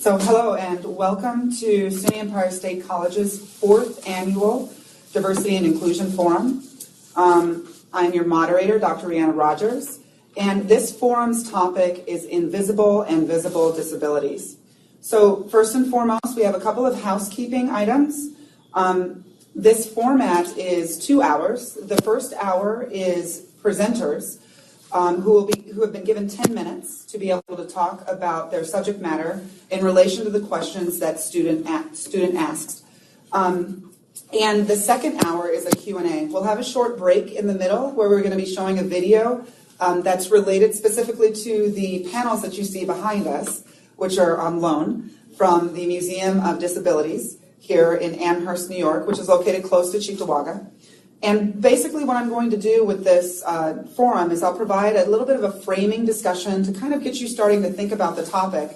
So hello and welcome to SUNY Empire State College's 4th Annual Diversity and Inclusion Forum. I'm your moderator, Dr. Rihanna Rogers, and this forum's topic is invisible and visible disabilities. So first and foremost, we have a couple of housekeeping items. This format is 2 hours. The first hour is presenters who have been given 10 minutes to be able to talk about their subject matter in relation to the questions that student asks. And the second hour is a Q&A. We'll have a short break in the middle where we're going to be showing a video that's related specifically to the panels that you see behind us, which are on loan from the Museum of Disabilities here in Amherst, New York, which is located close to Cheektowaga. And basically what I'm going to do with this forum is I'll provide a little bit of a framing discussion to kind of get you starting to think about the topic.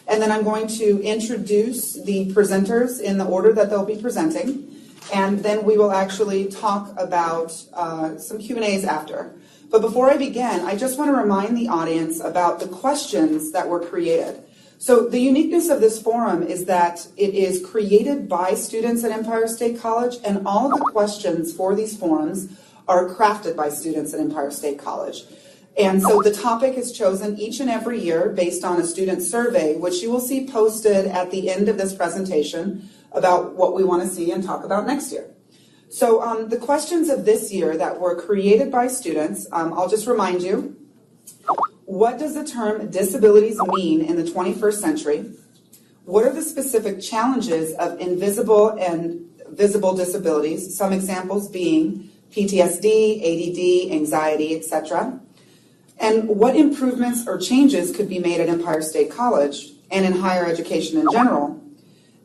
And then I'm going to introduce the presenters in the order that they'll be presenting. And then we will actually talk about some Q&As after. But before I begin, I just want to remind the audience about the questions that were created. So the uniqueness of this forum is that it is created by students at Empire State College, and all of the questions for these forums are crafted by students at Empire State College. And so the topic is chosen each and every year based on a student survey, which you will see posted at the end of this presentation about what we want to see and talk about next year. So the questions of this year that were created by students, I'll just remind you. What does the term disabilities mean in the 21st century? What are the specific challenges of invisible and visible disabilities? Some examples being PTSD, ADD, anxiety, etc. And what improvements or changes could be made at Empire State College and in higher education in general?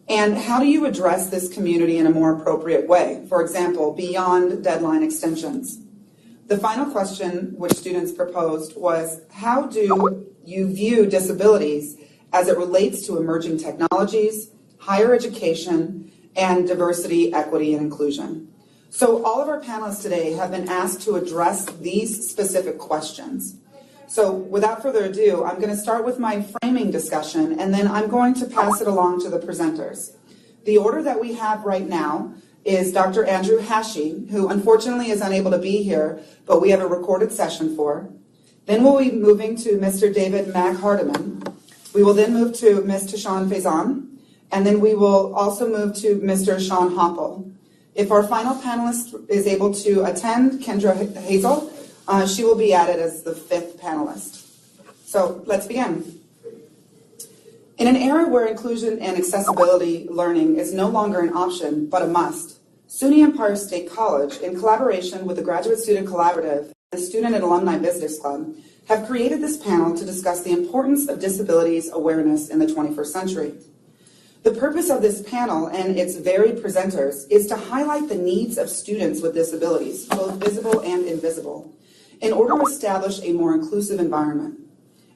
And how do you address this community in a more appropriate way? For example, beyond deadline extensions. The final question which students proposed was, how do you view disabilities as it relates to emerging technologies, higher education, and diversity, equity, and inclusion? So all of our panelists today have been asked to address these specific questions. So without further ado, I'm going to start with my framing discussion, and then I'm going to pass it along to the presenters. The order that we have right now is Dr. Andrew Hashey, who unfortunately is unable to be here, but we have a recorded session for. Then we'll be moving to Mr. David Mag-Hardiman. We will then move to Ms. Tashawn Faison, and then we will also move to Mr. Sean Hoppel. If our final panelist is able to attend, Kendra Hazel, she will be added as the 5th panelist. So let's begin. In an era where inclusion and accessibility learning is no longer an option, but a must, SUNY Empire State College, in collaboration with the Graduate Student Collaborative and the Student and Alumni Visitors Club, have created this panel to discuss the importance of disabilities awareness in the 21st century. The purpose of this panel and its varied presenters is to highlight the needs of students with disabilities, both visible and invisible, in order to establish a more inclusive environment.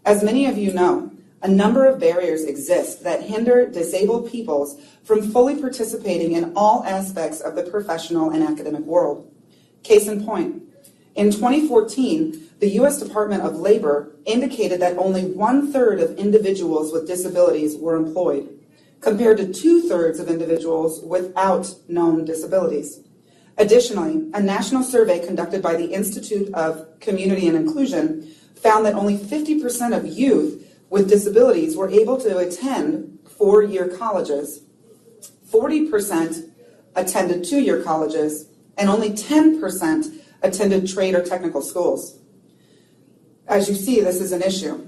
As many of you know, a number of barriers exist that hinder disabled peoples from fully participating in all aspects of the professional and academic world. Case in point, in 2014, the U.S. Department of Labor indicated that only 1/3 of individuals with disabilities were employed, compared to 2/3 of individuals without known disabilities. Additionally, a national survey conducted by the Institute of Community and Inclusion found that only 50% of youth with disabilities were able to attend 4-year colleges, 40% attended 2-year colleges, and only 10% attended trade or technical schools. As you see, this is an issue.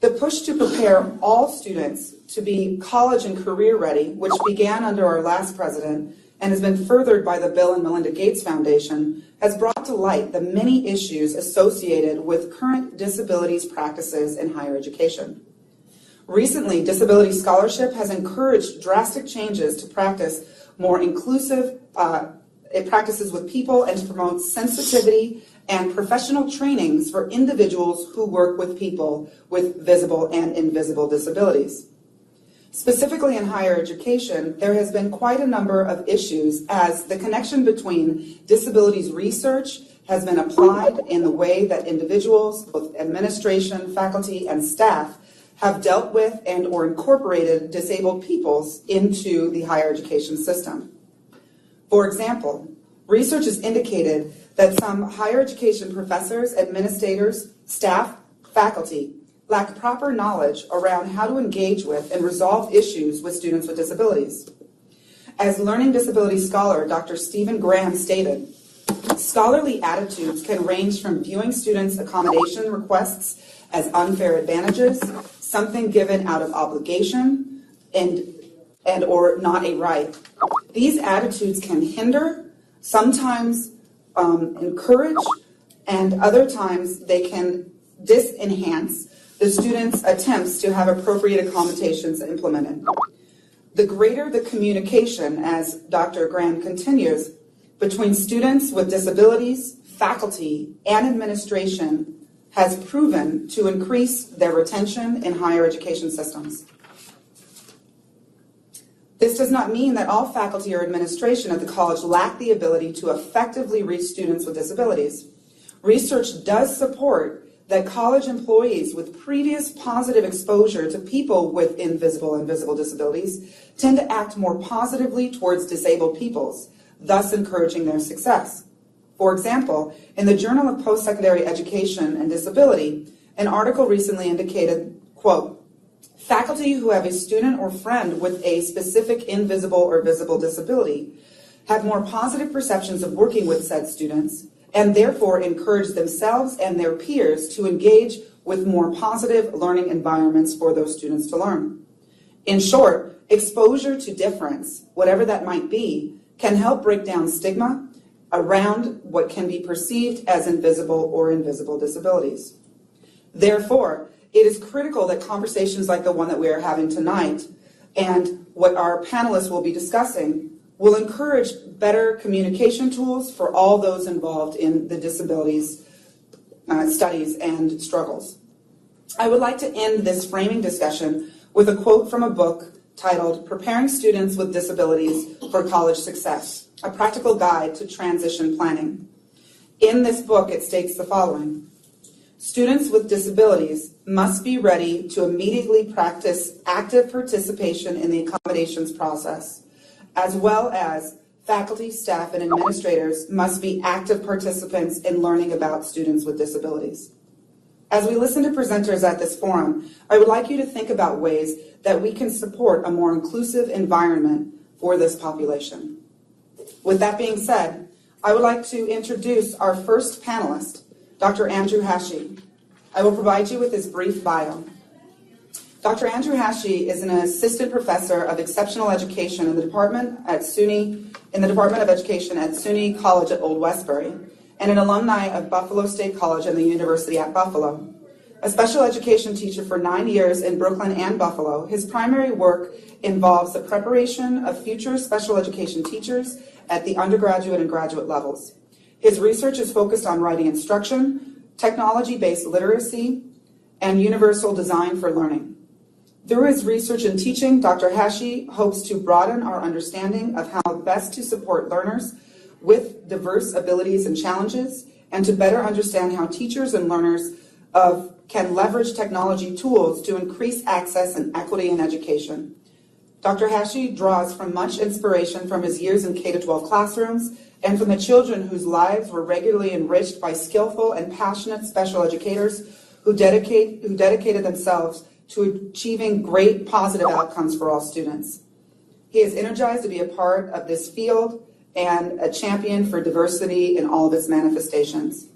The push to prepare all students to be college and career ready, which began under our last president and has been furthered by the Bill and Melinda Gates Foundation, has brought to light the many issues associated with current disabilities practices in higher education. Recently, disability scholarship has encouraged drastic changes to practice more inclusive practices with people and to promote sensitivity and professional trainings for individuals who work with people with visible and invisible disabilities. Specifically in higher education, there has been quite a number of issues as the connection between disabilities research has been applied in the way that individuals, both administration, faculty, and staff, have dealt with and or incorporated disabled peoples into the higher education system. For example, research has indicated that some higher education professors, administrators, staff, faculty lack proper knowledge around how to engage with and resolve issues with students with disabilities. As learning disability scholar Dr. Stephen Graham stated, scholarly attitudes can range from viewing students' accommodation requests as unfair advantages, something given out of obligation, and or not a right. These attitudes can hinder, sometimes encourage, and other times they can disenhance the students' attempts to have appropriate accommodations implemented. The greater the communication, as Dr. Graham continues, between students with disabilities, faculty, and administration has proven to increase their retention in higher education systems. This does not mean that all faculty or administration at the college lack the ability to effectively reach students with disabilities. Research does support that college employees with previous positive exposure to people with invisible and visible disabilities tend to act more positively towards disabled peoples, thus encouraging their success. For example, in the Journal of Post-Secondary Education and Disability, an article recently indicated, quote, faculty who have a student or friend with a specific invisible or visible disability have more positive perceptions of working with said students and therefore encourage themselves and their peers to engage with more positive learning environments for those students to learn. In short, exposure to difference, whatever that might be, can help break down stigma around what can be perceived as invisible or invisible disabilities. Therefore, it is critical that conversations like the one that we are having tonight and what our panelists will be discussing will encourage better communication tools for all those involved in the disabilities studies and struggles. I would like to end this framing discussion with a quote from a book titled Preparing Students with Disabilities for College Success, a practical guide to transition planning. In this book, it states the following: students with disabilities must be ready to immediately practice active participation in the accommodations process, as well as faculty, staff, and administrators must be active participants in learning about students with disabilities. As we listen to presenters at this forum, I would like you to think about ways that we can support a more inclusive environment for this population. With that being said, I would like to introduce our first panelist, Dr. Andrew Hashi. I will provide you with his brief bio. Dr. Andrew Hashi is an assistant professor of exceptional education in the Department of Education at SUNY College at Old Westbury, and an alumni of Buffalo State College and the University at Buffalo. A special education teacher for 9 years in Brooklyn and Buffalo, his primary work involves the preparation of future special education teachers at the undergraduate and graduate levels. His research is focused on writing instruction, technology-based literacy, and universal design for learning. Through his research and teaching, Dr. Hashi hopes to broaden our understanding of how best to support learners with diverse abilities and challenges, and to better understand how teachers and learners can leverage technology tools to increase access and equity in education. Dr. Hashi draws from much inspiration from his years in K-12 classrooms and from the children whose lives were regularly enriched by skillful and passionate special educators who dedicated themselves to achieving great positive outcomes for all students. He is energized to be a part of this field and a champion for diversity in all of its manifestations.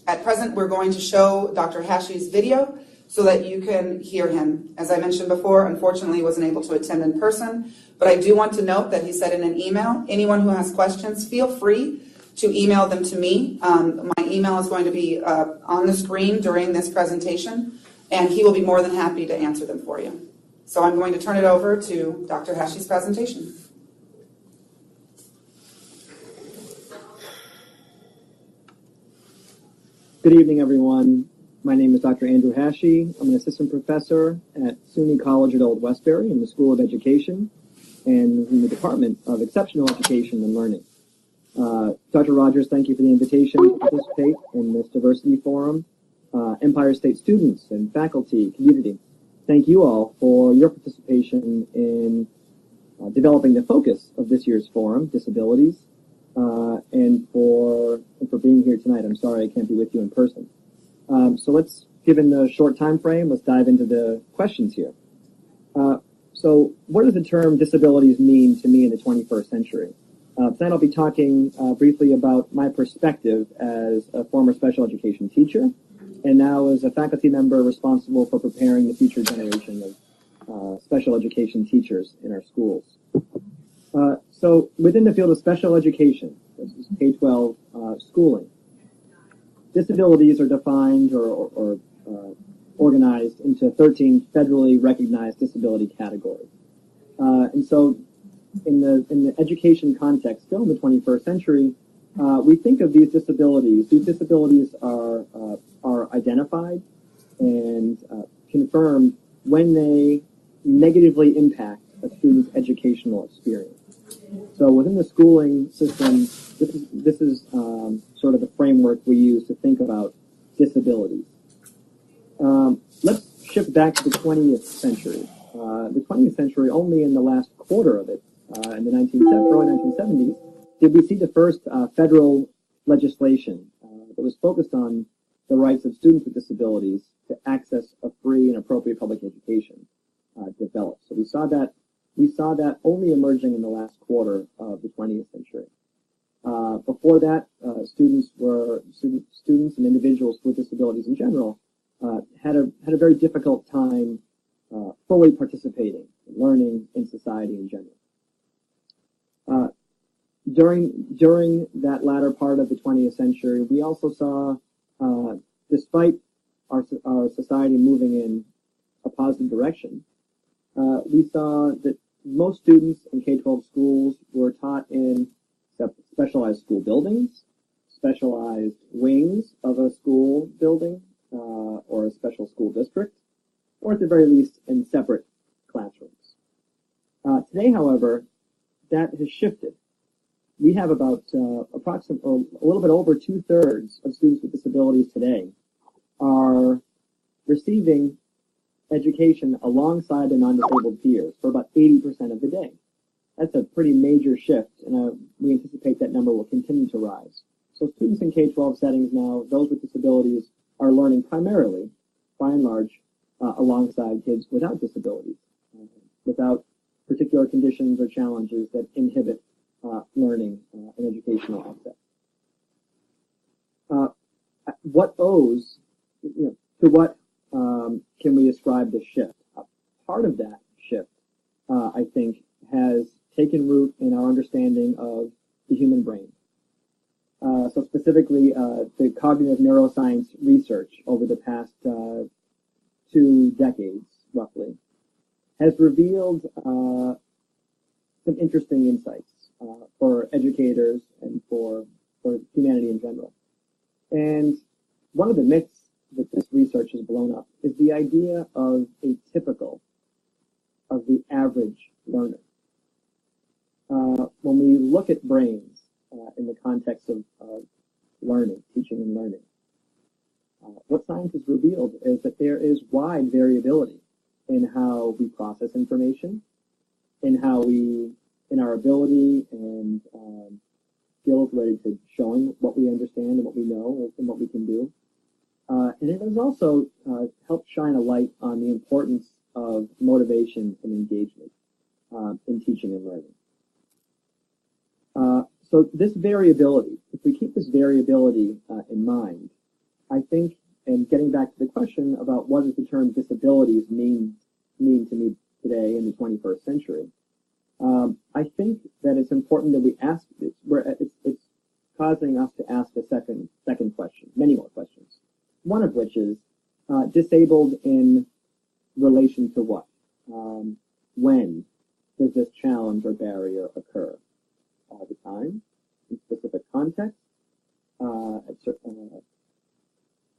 At present, we're going to show Dr. Hashi's video so that you can hear him. As I mentioned before, unfortunately, he wasn't able to attend in person, but I do want to note that he said in an email, anyone who has questions, feel free to email them to me. My email is going to be on the screen during this presentation, and he will be more than happy to answer them for you. So I'm going to turn it over to Dr. Hashi's presentation. Good evening, everyone. My name is Dr. Andrew Hashi. I'm an assistant professor at SUNY College at Old Westbury in the School of Education and in the Department of Exceptional Education and Learning. Dr. Rogers, thank you for the invitation to participate in this diversity forum. Empire State students and faculty, community, thank you all for your participation in developing the focus of this year's forum, disabilities, and for being here tonight. I'm sorry I can't be with you in person. So let's, given the short time frame, let's dive into the questions here. So what does the term disabilities mean to me in the 21st century? Tonight I'll be talking briefly about my perspective as a former special education teacher and now as a faculty member responsible for preparing the future generation of special education teachers in our schools. So within the field of special education, this is K-12 schooling, disabilities are defined or organized into 13 federally recognized disability categories. And so in the education context, still in the 21st century, we think of these disabilities. These disabilities are identified and confirmed when they negatively impact a student's educational experience. So within the schooling system, this is sort of the framework we use to think about disabilities. Let's shift back to the 20th century. The 20th century, only in the last quarter of it, in the early 1970s, did we see the first federal legislation that was focused on the rights of students with disabilities to access a free and appropriate public education develop. So we saw that only emerging in the last quarter of the 20th century. Before that, students and individuals with disabilities in general had a very difficult time fully participating in learning in society in general. During that latter part of the 20th century, we also saw, despite our society moving in a positive direction, we saw that most students in K-12 schools were taught in specialized school buildings, specialized wings of a school building, or a special school district, or at the very least in separate classrooms. Today, however, that has shifted. We have about approximately a little bit over 2/3 of students with disabilities today are receiving education alongside their non-disabled peers for about 80% of the day. That's a pretty major shift, and we anticipate that number will continue to rise. So students in K-12 settings now, those with disabilities, are learning primarily, by and large, alongside kids without disabilities, without particular conditions or challenges that inhibit learning and educational access. To what can we ascribe this shift? Part of that shift, I think, has taken root in our understanding of the human brain. So specifically, the cognitive neuroscience research over the past 2 decades, roughly, has revealed some interesting insights for educators and for humanity in general. And one of the myths that this research has blown up is the idea of the average learner. When we look at brains in the context of learning, teaching and learning, what science has revealed is that there is wide variability in how we process information, in our ability and skills related to showing what we understand and what we know and what we can do. And it has also helped shine a light on the importance of motivation and engagement in teaching and learning. So this variability, if we keep this variability in mind, I think, and getting back to the question about what does the term disabilities mean to me today in the 21st century, I think that it's important that we ask this. It's causing us to ask a second question, many more questions. One of which is disabled in relation to what? When does this challenge or barrier occur? All the time, in specific context,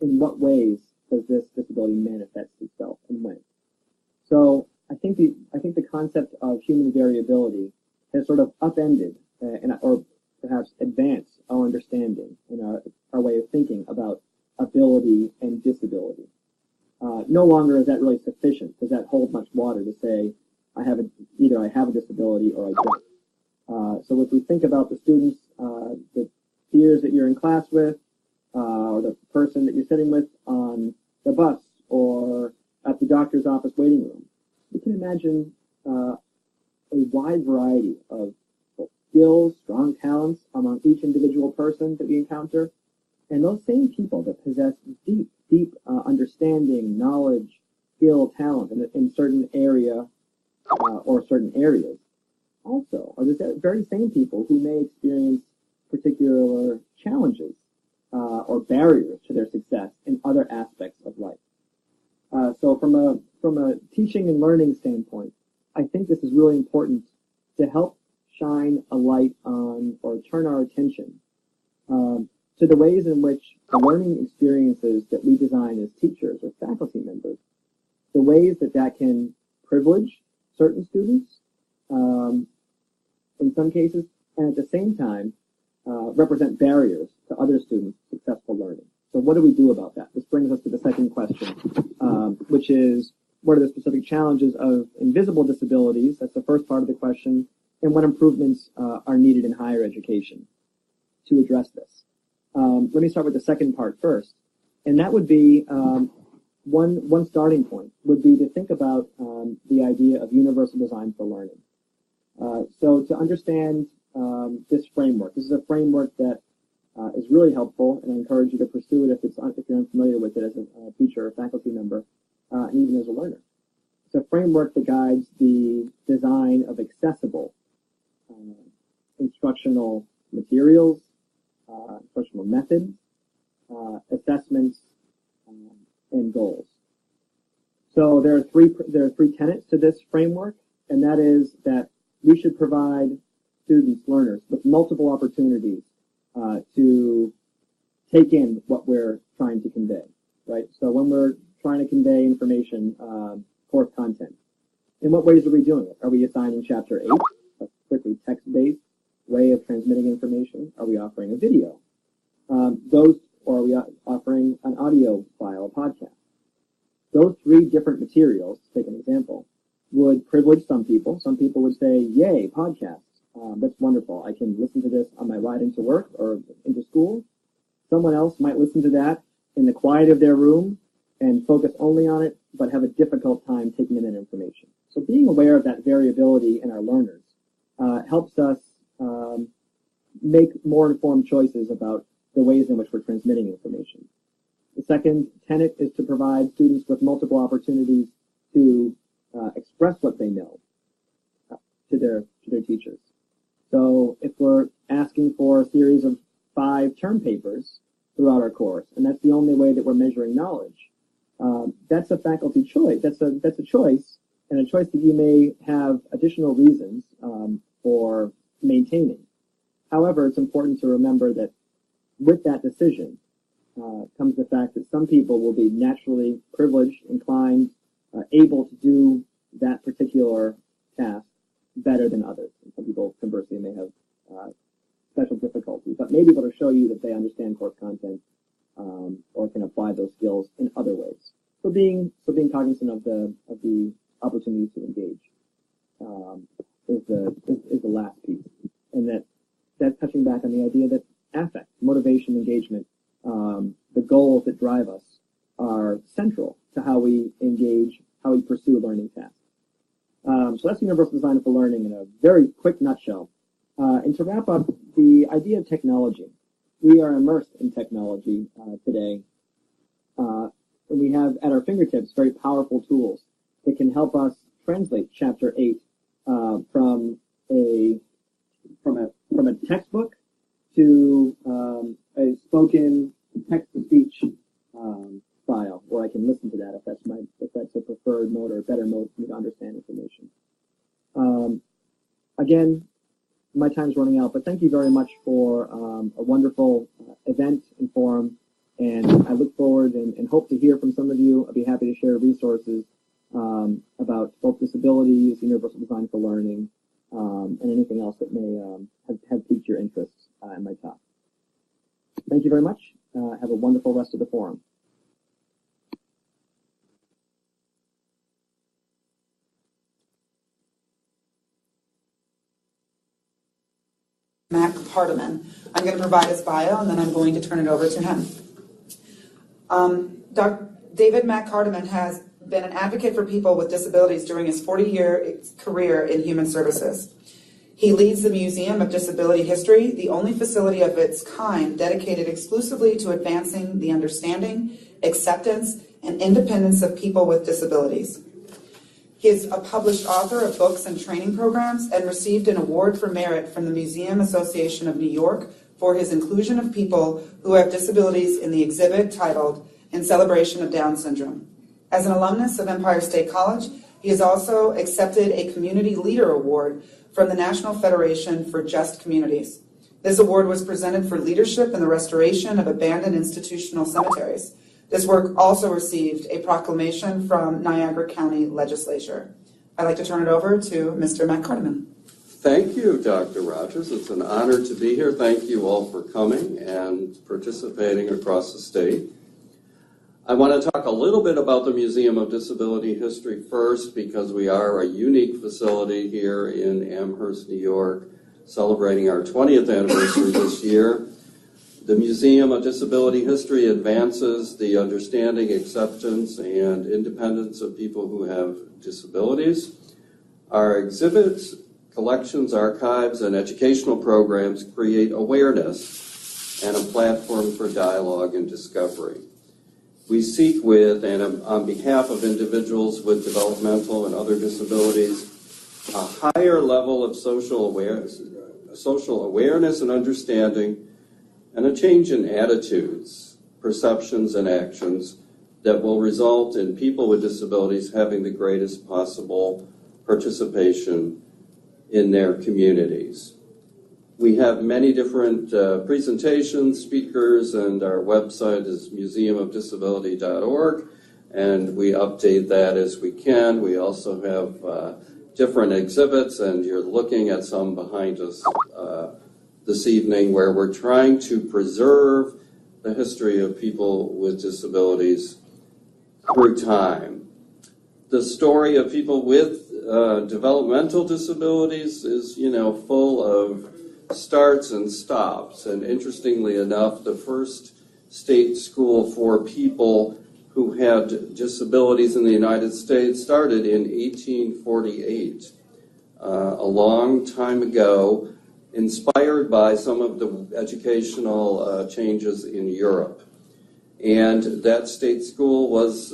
in what ways does this disability manifest itself and when? So I think the concept of human variability has sort of upended or perhaps advanced our understanding and our way of thinking about ability and disability. no longer is that really sufficient. Does that hold much water to say either I have a disability or I don't? So if we think about the students, the peers that you're in class with, or the person that you're sitting with on the bus or at the doctor's office waiting room, we can imagine a wide variety of skills, strong talents among each individual person that we encounter. And those same people that possess deep understanding, knowledge, skill, talent in certain area or certain areas also are the very same people who may experience particular challenges or barriers to their success in other aspects of life. So from a teaching and learning standpoint, I think this is really important to help shine a light on or turn our attention to the ways in which the learning experiences that we design as teachers or faculty members, the ways that can privilege certain students in some cases, and at the same time represent barriers to other students' successful learning. So what do we do about that? This brings us to the second question, which is, what are the specific challenges of invisible disabilities? That's the first part of the question. And what improvements are needed in higher education to address this? Let me start with the second part first. And that would be one starting point would be to think about the idea of universal design for learning. So to understand this framework, this is a framework that is really helpful, and I encourage you to pursue it if you're unfamiliar with it as a teacher or faculty member, and even as a learner. It's a framework that guides the design of accessible instructional materials, instructional methods, assessments, and goals. So there are three tenets to this framework, and that is that we should provide students, learners, with multiple opportunities to take in what we're trying to convey, right? So when we're trying to convey information, course content, in what ways are we doing it? Are we assigning Chapter 8, a strictly text-based way of transmitting information? Are we offering a video? Or are we offering an audio file, a podcast? Those three different materials, to take an example, would privilege some people. Some people would say, yay, podcasts. That's wonderful. I can listen to this on my ride into work or into school. Someone else might listen to that in the quiet of their room and focus only on it, but have a difficult time taking in that information. So being aware of that variability in our learners helps us make more informed choices about the ways in which we're transmitting information. The second tenet is to provide students with multiple opportunities to express what they know to their teachers. So if we're asking for a series of 5 term papers throughout our course, and that's the only way that we're measuring knowledge, that's a faculty choice. That's a choice, and a choice that you may have additional reasons for maintaining. However, it's important to remember that with that decision comes the fact that some people will be naturally privileged, inclined, able to do that particular task better than others. And some people, conversely, may have special difficulties, but may be able to show you that they understand course content or can apply those skills in other ways. So being cognizant of the opportunities to engage is the last piece, and that's touching back on the idea that affect, motivation, engagement, the goals that drive us are central to how we engage, how we pursue learning tasks. So that's universal design for learning in a very quick nutshell. And to wrap up, the idea of technology. We are immersed in technology today. And we have at our fingertips very powerful tools that can help us translate Chapter 8 from a textbook to a spoken text-to-speech file, where I can listen to that if that's a preferred mode or a better mode for me to understand information. Again, my time's running out, but thank you very much for a wonderful event and forum, and I look forward and hope to hear from some of you. I'd be happy to share resources about both disabilities, universal design for learning, and anything else that may have piqued your interest in my talk. Thank you very much. Have a wonderful rest of the forum. Mac Hardiman. I'm going to provide his bio, and then I'm going to turn it over to him. David Mac Hardiman has been an advocate for people with disabilities during his 40-year career in human services. He leads the Museum of Disability History, the only facility of its kind dedicated exclusively to advancing the understanding, acceptance, and independence of people with disabilities. He is a published author of books and training programs and received an award for merit from the Museum Association of New York for his inclusion of people who have disabilities in the exhibit titled "In Celebration of Down Syndrome." As an alumnus of Empire State College, he has also accepted a Community Leader Award from the National Federation for Just Communities. This award was presented for leadership in the restoration of abandoned institutional cemeteries. This work also received a proclamation from Niagara County Legislature. I'd like to turn it over to Mr. Mac Hardiman. Thank you, Dr. Rogers. It's an honor to be here. Thank you all for coming and participating across the state. I want to talk a little bit about the Museum of Disability History first, because we are a unique facility here in Amherst, New York, celebrating our 20th anniversary this year. The Museum of Disability History advances the understanding, acceptance, and independence of people who have disabilities. Our exhibits, collections, archives, and educational programs create awareness and a platform for dialogue and discovery. We seek with and on behalf of individuals with developmental and other disabilities a higher level of social awareness and understanding, and a change in attitudes, perceptions, and actions that will result in people with disabilities having the greatest possible participation in their communities. We have many different presentations, speakers, and our website is museumofdisability.org, and we update that as we can. We also have different exhibits, and you're looking at some behind us this evening, where we're trying to preserve the history of people with disabilities through time. The story of people with developmental disabilities is, full of starts and stops. And interestingly enough, the first state school for people who had disabilities in the United States started in 1848, a long time ago, inspired by some of the educational changes in Europe. And that state school was,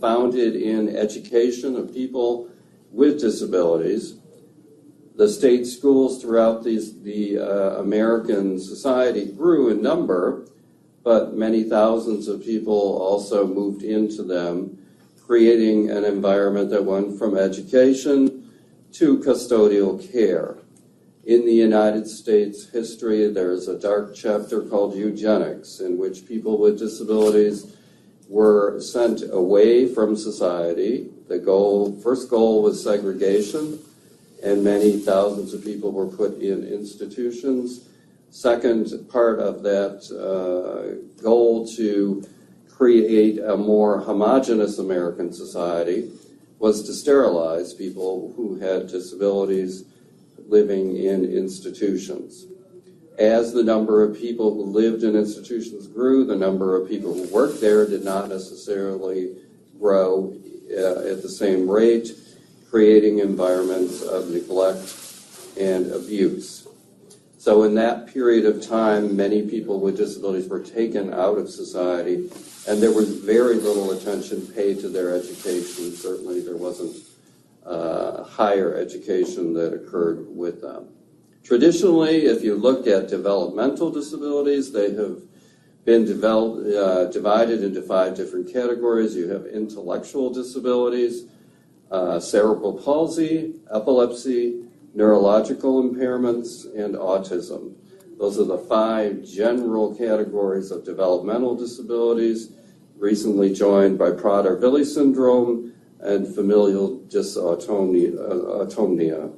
founded in education of people with disabilities. The state schools throughout the American society grew in number, but many thousands of people also moved into them, creating an environment that went from education to custodial care. In the United States history, there's a dark chapter called eugenics, in which people with disabilities were sent away from society. The first goal was segregation, and many thousands of people were put in institutions. Second part of that goal to create a more homogeneous American society was to sterilize people who had disabilities living in institutions. As the number of people who lived in institutions grew, the number of people who worked there did not necessarily grow at the same rate, creating environments of neglect and abuse. So in that period of time, many people with disabilities were taken out of society, and there was very little attention paid to their education. Certainly there wasn't higher education that occurred with them. Traditionally, if you look at developmental disabilities, they have been divided into 5 different categories. You have intellectual disabilities, cerebral palsy, epilepsy, neurological impairments, and autism. Those are the 5 general categories of developmental disabilities, recently joined by Prader-Willi syndrome and familial dysautonomia.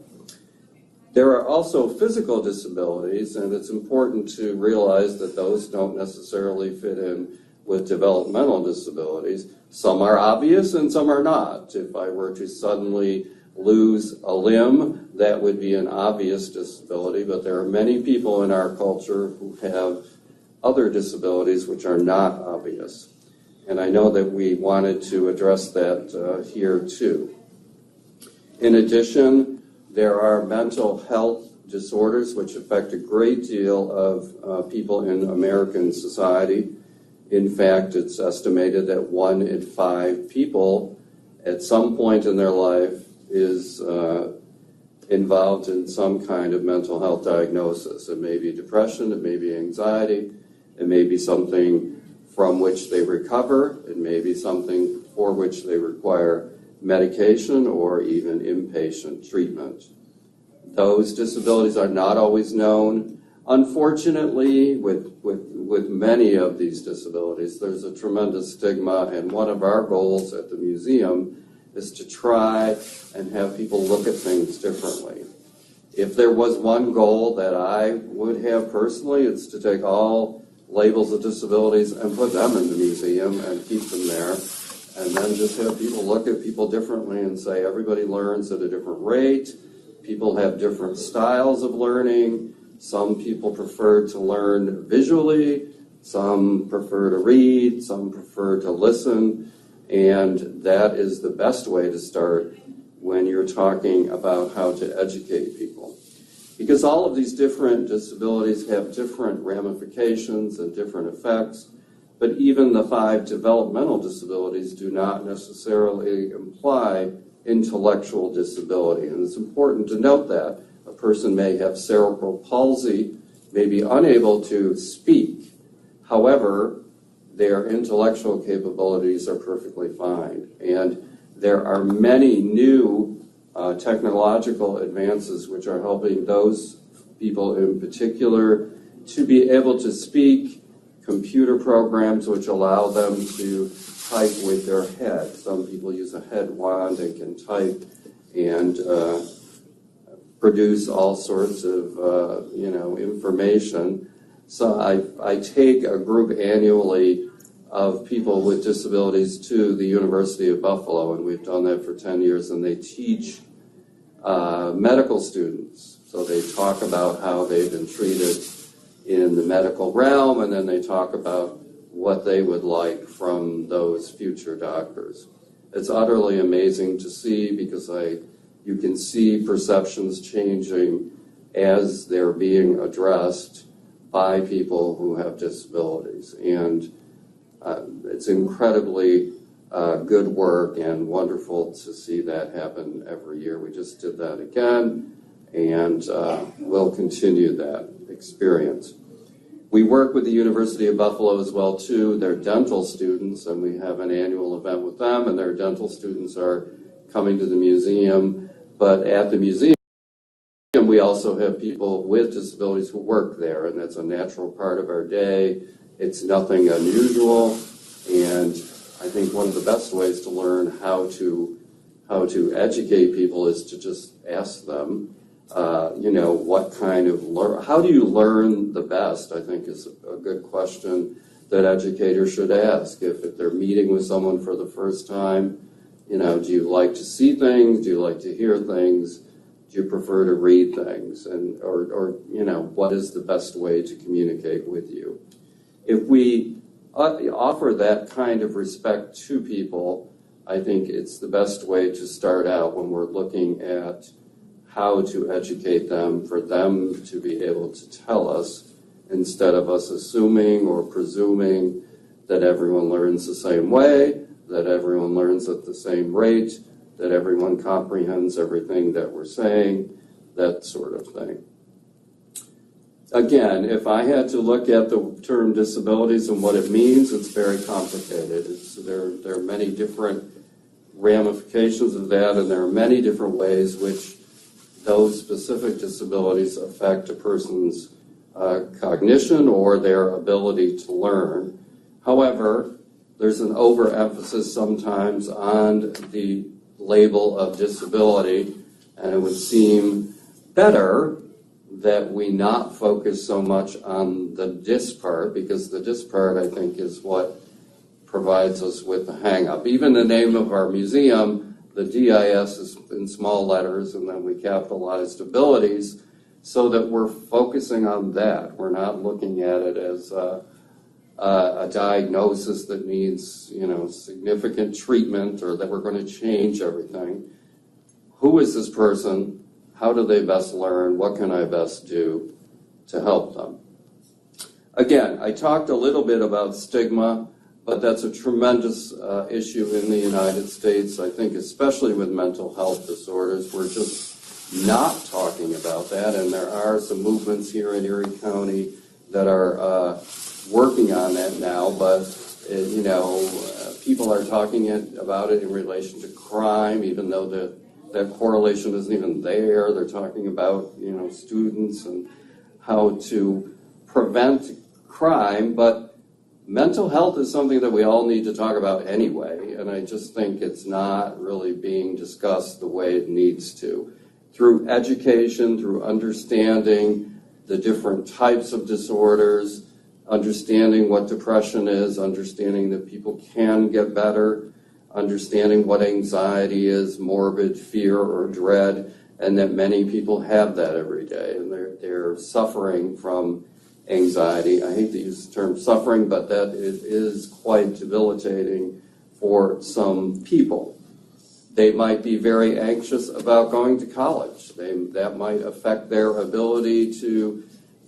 There are also physical disabilities, and it's important to realize that those don't necessarily fit in with developmental disabilities. Some are obvious and some are not. If I were to suddenly lose a limb, that would be an obvious disability, but there are many people in our culture who have other disabilities which are not obvious. And I know that we wanted to address that here too. In addition, there are mental health disorders which affect a great deal of people in American society. In fact, it's estimated that 1 in 5 people at some point in their life is involved in some kind of mental health diagnosis. It may be depression, it may be anxiety, it may be something from which they recover, it may be something for which they require medication or even inpatient treatment. Those disabilities are not always known. Unfortunately, with many of these disabilities, there's a tremendous stigma, and one of our goals at the museum is to try and have people look at things differently. If there was one goal that I would have personally, it's to take all labels of disabilities and put them in the museum and keep them there, and then just have people look at people differently and say everybody learns at a different rate. People have different styles of learning. Some people prefer to learn visually, some prefer to read, some prefer to listen, and that is the best way to start when you're talking about how to educate people. Because all of these different disabilities have different ramifications and different effects, but even the 5 developmental disabilities do not necessarily imply intellectual disability. And it's important to note that a person may have cerebral palsy, may be unable to speak. However, their intellectual capabilities are perfectly fine. And there are many new technological advances which are helping those people in particular to be able to speak, computer programs which allow them to type with their head. Some people use a head wand and can type and produce all sorts of information. So I take a group annually of people with disabilities to the University of Buffalo, and we've done that for 10 years, and they teach medical students. So they talk about how they've been treated in the medical realm, and then they talk about what they would like from those future doctors. It's utterly amazing to see because you can see perceptions changing as they're being addressed by people who have disabilities. And it's incredibly good work and wonderful to see that happen every year. We just did that again, and we'll continue that experience. We work with the University of Buffalo as well, too. They're dental students, and we have an annual event with them, and their dental students are coming to the museum. But at the museum, we also have people with disabilities who work there, and that's a natural part of our day. It's nothing unusual, and I think one of the best ways to learn how to educate people is to just ask them, what kind of how do you learn the best, I think is a good question that educators should ask. If they're meeting with someone for the first time, do you like to see things? Do you like to hear things? Do you prefer to read things? And or what is the best way to communicate with you? If we offer that kind of respect to people, I think it's the best way to start out when we're looking at how to educate them, for them to be able to tell us instead of us assuming or presuming that everyone learns the same way, that everyone learns at the same rate, that everyone comprehends everything that we're saying, that sort of thing. Again, if I had to look at the term disabilities and what it means, it's very complicated. There are many different ramifications of that, and there are many different ways which those specific disabilities affect a person's cognition or their ability to learn. However, there's an overemphasis sometimes on the label of disability, and it would seem better that we not focus so much on the dis part, because the dis part, I think, is what provides us with the hang-up. Even the name of our museum, the DIS is in small letters, and then we capitalized abilities so that we're focusing on that. We're not looking at it as a diagnosis that needs, significant treatment or that we're going to change everything. Who is this person? How do they best learn? What can I best do to help them? Again, I talked a little bit about stigma, but that's a tremendous issue in the United States. I think especially with mental health disorders, we're just not talking about that, and there are some movements here in Erie County that are working on that now, but people are talking about it in relation to crime, even though that correlation isn't even there. They're talking about students and how to prevent crime, but mental health is something that we all need to talk about anyway, and I just think it's not really being discussed the way it needs to. Through education, through understanding the different types of disorders, understanding what depression is, understanding that people can get better, understanding what anxiety is, morbid fear or dread, and that many people have that every day, and they're suffering from anxiety. I hate to use the term suffering, but that it is quite debilitating for some people. They might be very anxious about going to college. That might affect their ability to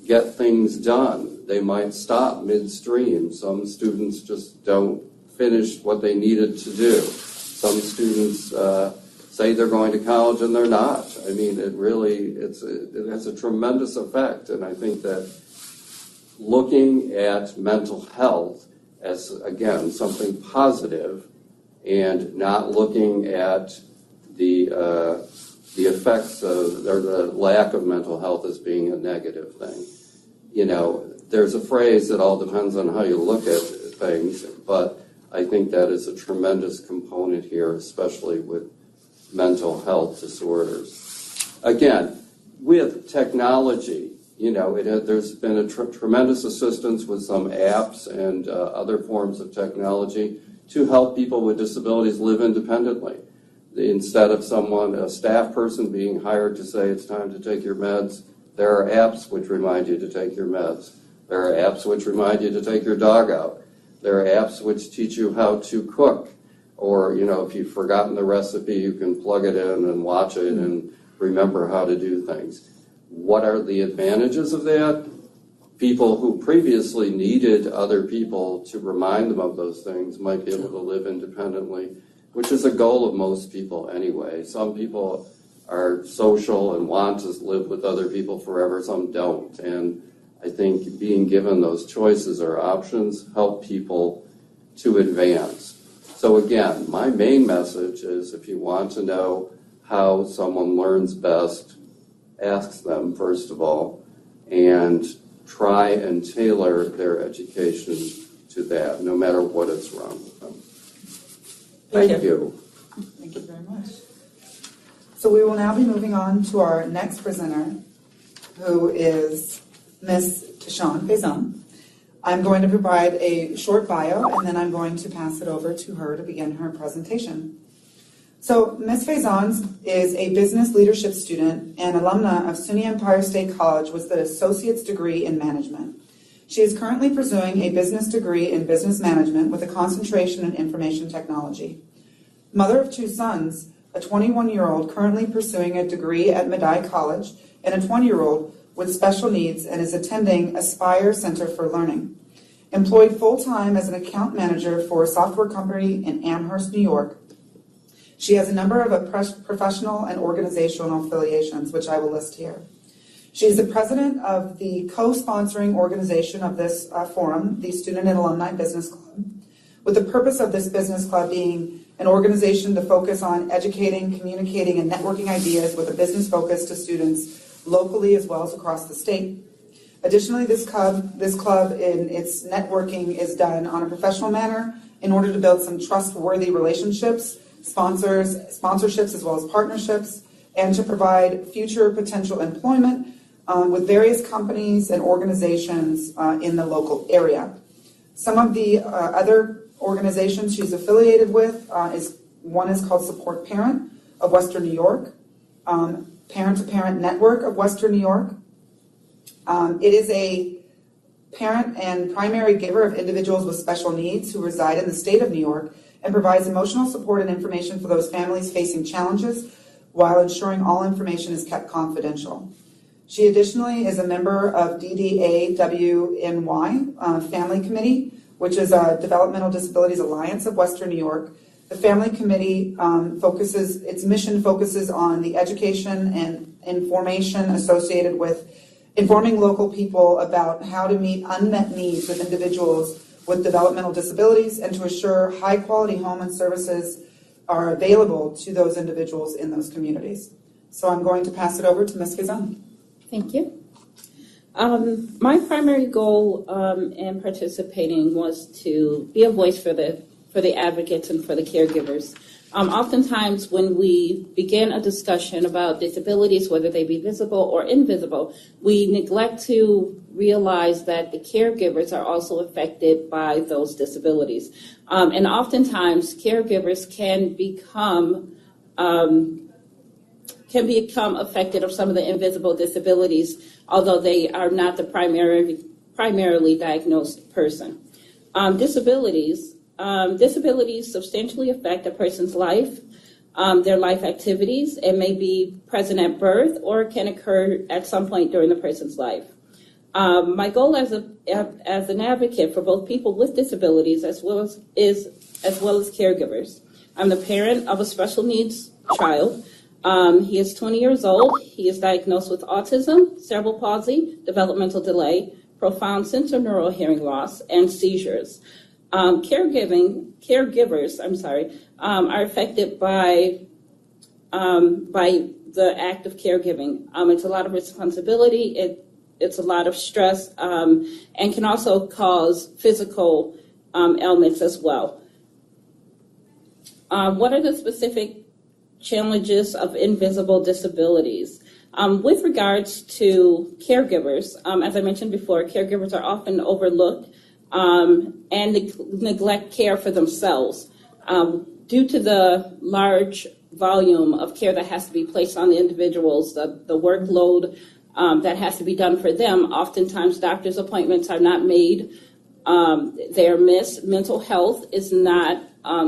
get things done. They might stop midstream. Some students just don't finish what they needed to do. Some students say they're going to college and they're not. I mean, it has a tremendous effect, and I think that looking at mental health as, again, something positive and not looking at the effects of, or the lack of mental health as being a negative thing. There's a phrase that all depends on how you look at things, but I think that is a tremendous component here, especially with mental health disorders. Again, with technology, there's been a tremendous assistance with some apps and other forms of technology to help people with disabilities live independently. Instead of a staff person being hired to say it's time to take your meds, there are apps which remind you to take your meds. There are apps which remind you to take your dog out. There are apps which teach you how to cook. Or, if you've forgotten the recipe, you can plug it in and watch it and remember how to do things. What are the advantages of that? People who previously needed other people to remind them of those things might be able to live independently, which is a goal of most people anyway. Some people are social and want to live with other people forever, some don't. And I think being given those choices or options help people to advance. So again, my main message is if you want to know how someone learns best, ask them first of all, and try and tailor their education to that, no matter what is wrong with them. Thank you. Thank you very much. So we will now be moving on to our next presenter, who is Ms. Tashawn Faison. I'm going to provide a short bio, and then I'm going to pass it over to her to begin her presentation. So Ms. Faison is a business leadership student and alumna of SUNY Empire State College with an associate's degree in management. She is currently pursuing a business degree in business management with a concentration in information technology. Mother of two sons, a 21-year-old currently pursuing a degree at Medaille College and a 20-year-old with special needs and is attending Aspire Center for Learning. Employed full-time as an account manager for a software company in Amherst, New York, she has a number of professional and organizational affiliations, which I will list here. She is the president of the co-sponsoring organization of this forum, the Student and Alumni Business Club, with the purpose of this business club being an organization to focus on educating, communicating, and networking ideas with a business focus to students locally as well as across the state. Additionally, this club in its networking is done on a professional manner in order to build some trustworthy relationships, sponsorships as well as partnerships, and to provide future potential employment with various companies and organizations in the local area. Some of the other organizations she's affiliated with is One is called Support Parent of Western New York, Parent-to-Parent Network of Western New York. It is a parent and primary giver of individuals with special needs who reside in the state of New York and provides emotional support and information for those families facing challenges while ensuring all information is kept confidential. She additionally is a member of DDAWNY Family Committee, which is a Developmental Disabilities Alliance of Western New York. The Family Committee its mission focuses on the education and information associated with informing local people about how to meet unmet needs of individuals with developmental disabilities and to assure high-quality home and services are available to those individuals in those communities. So I'm going to pass it over to Ms. Gazzone. Thank you. My primary goal in participating was to be a voice for the advocates and for the caregivers. Oftentimes when we begin a discussion about disabilities, whether they be visible or invisible, we neglect to realize that the caregivers are also affected by those disabilities. And oftentimes caregivers can become affected of some of the invisible disabilities, although they are not the primarily diagnosed person. Disabilities substantially affect a person's life, their life activities. It may be present at birth or can occur at some point during the person's life. My goal as an advocate for both people with disabilities as well as caregivers. I'm the parent of a special needs child. He is 20 years old. He is diagnosed with autism, cerebral palsy, developmental delay, profound sensorineural hearing loss, and seizures. Caregivers are affected by the act of caregiving. It's a lot of responsibility. It's a lot of stress, and can also cause physical ailments as well. What are the specific challenges of invisible disabilities? With regards to caregivers, as I mentioned before, caregivers are often overlooked and neglect care for themselves. Due to the large volume of care that has to be placed on the individuals, the workload that has to be done for them, oftentimes doctor's appointments are not made. They are missed. Mental health is not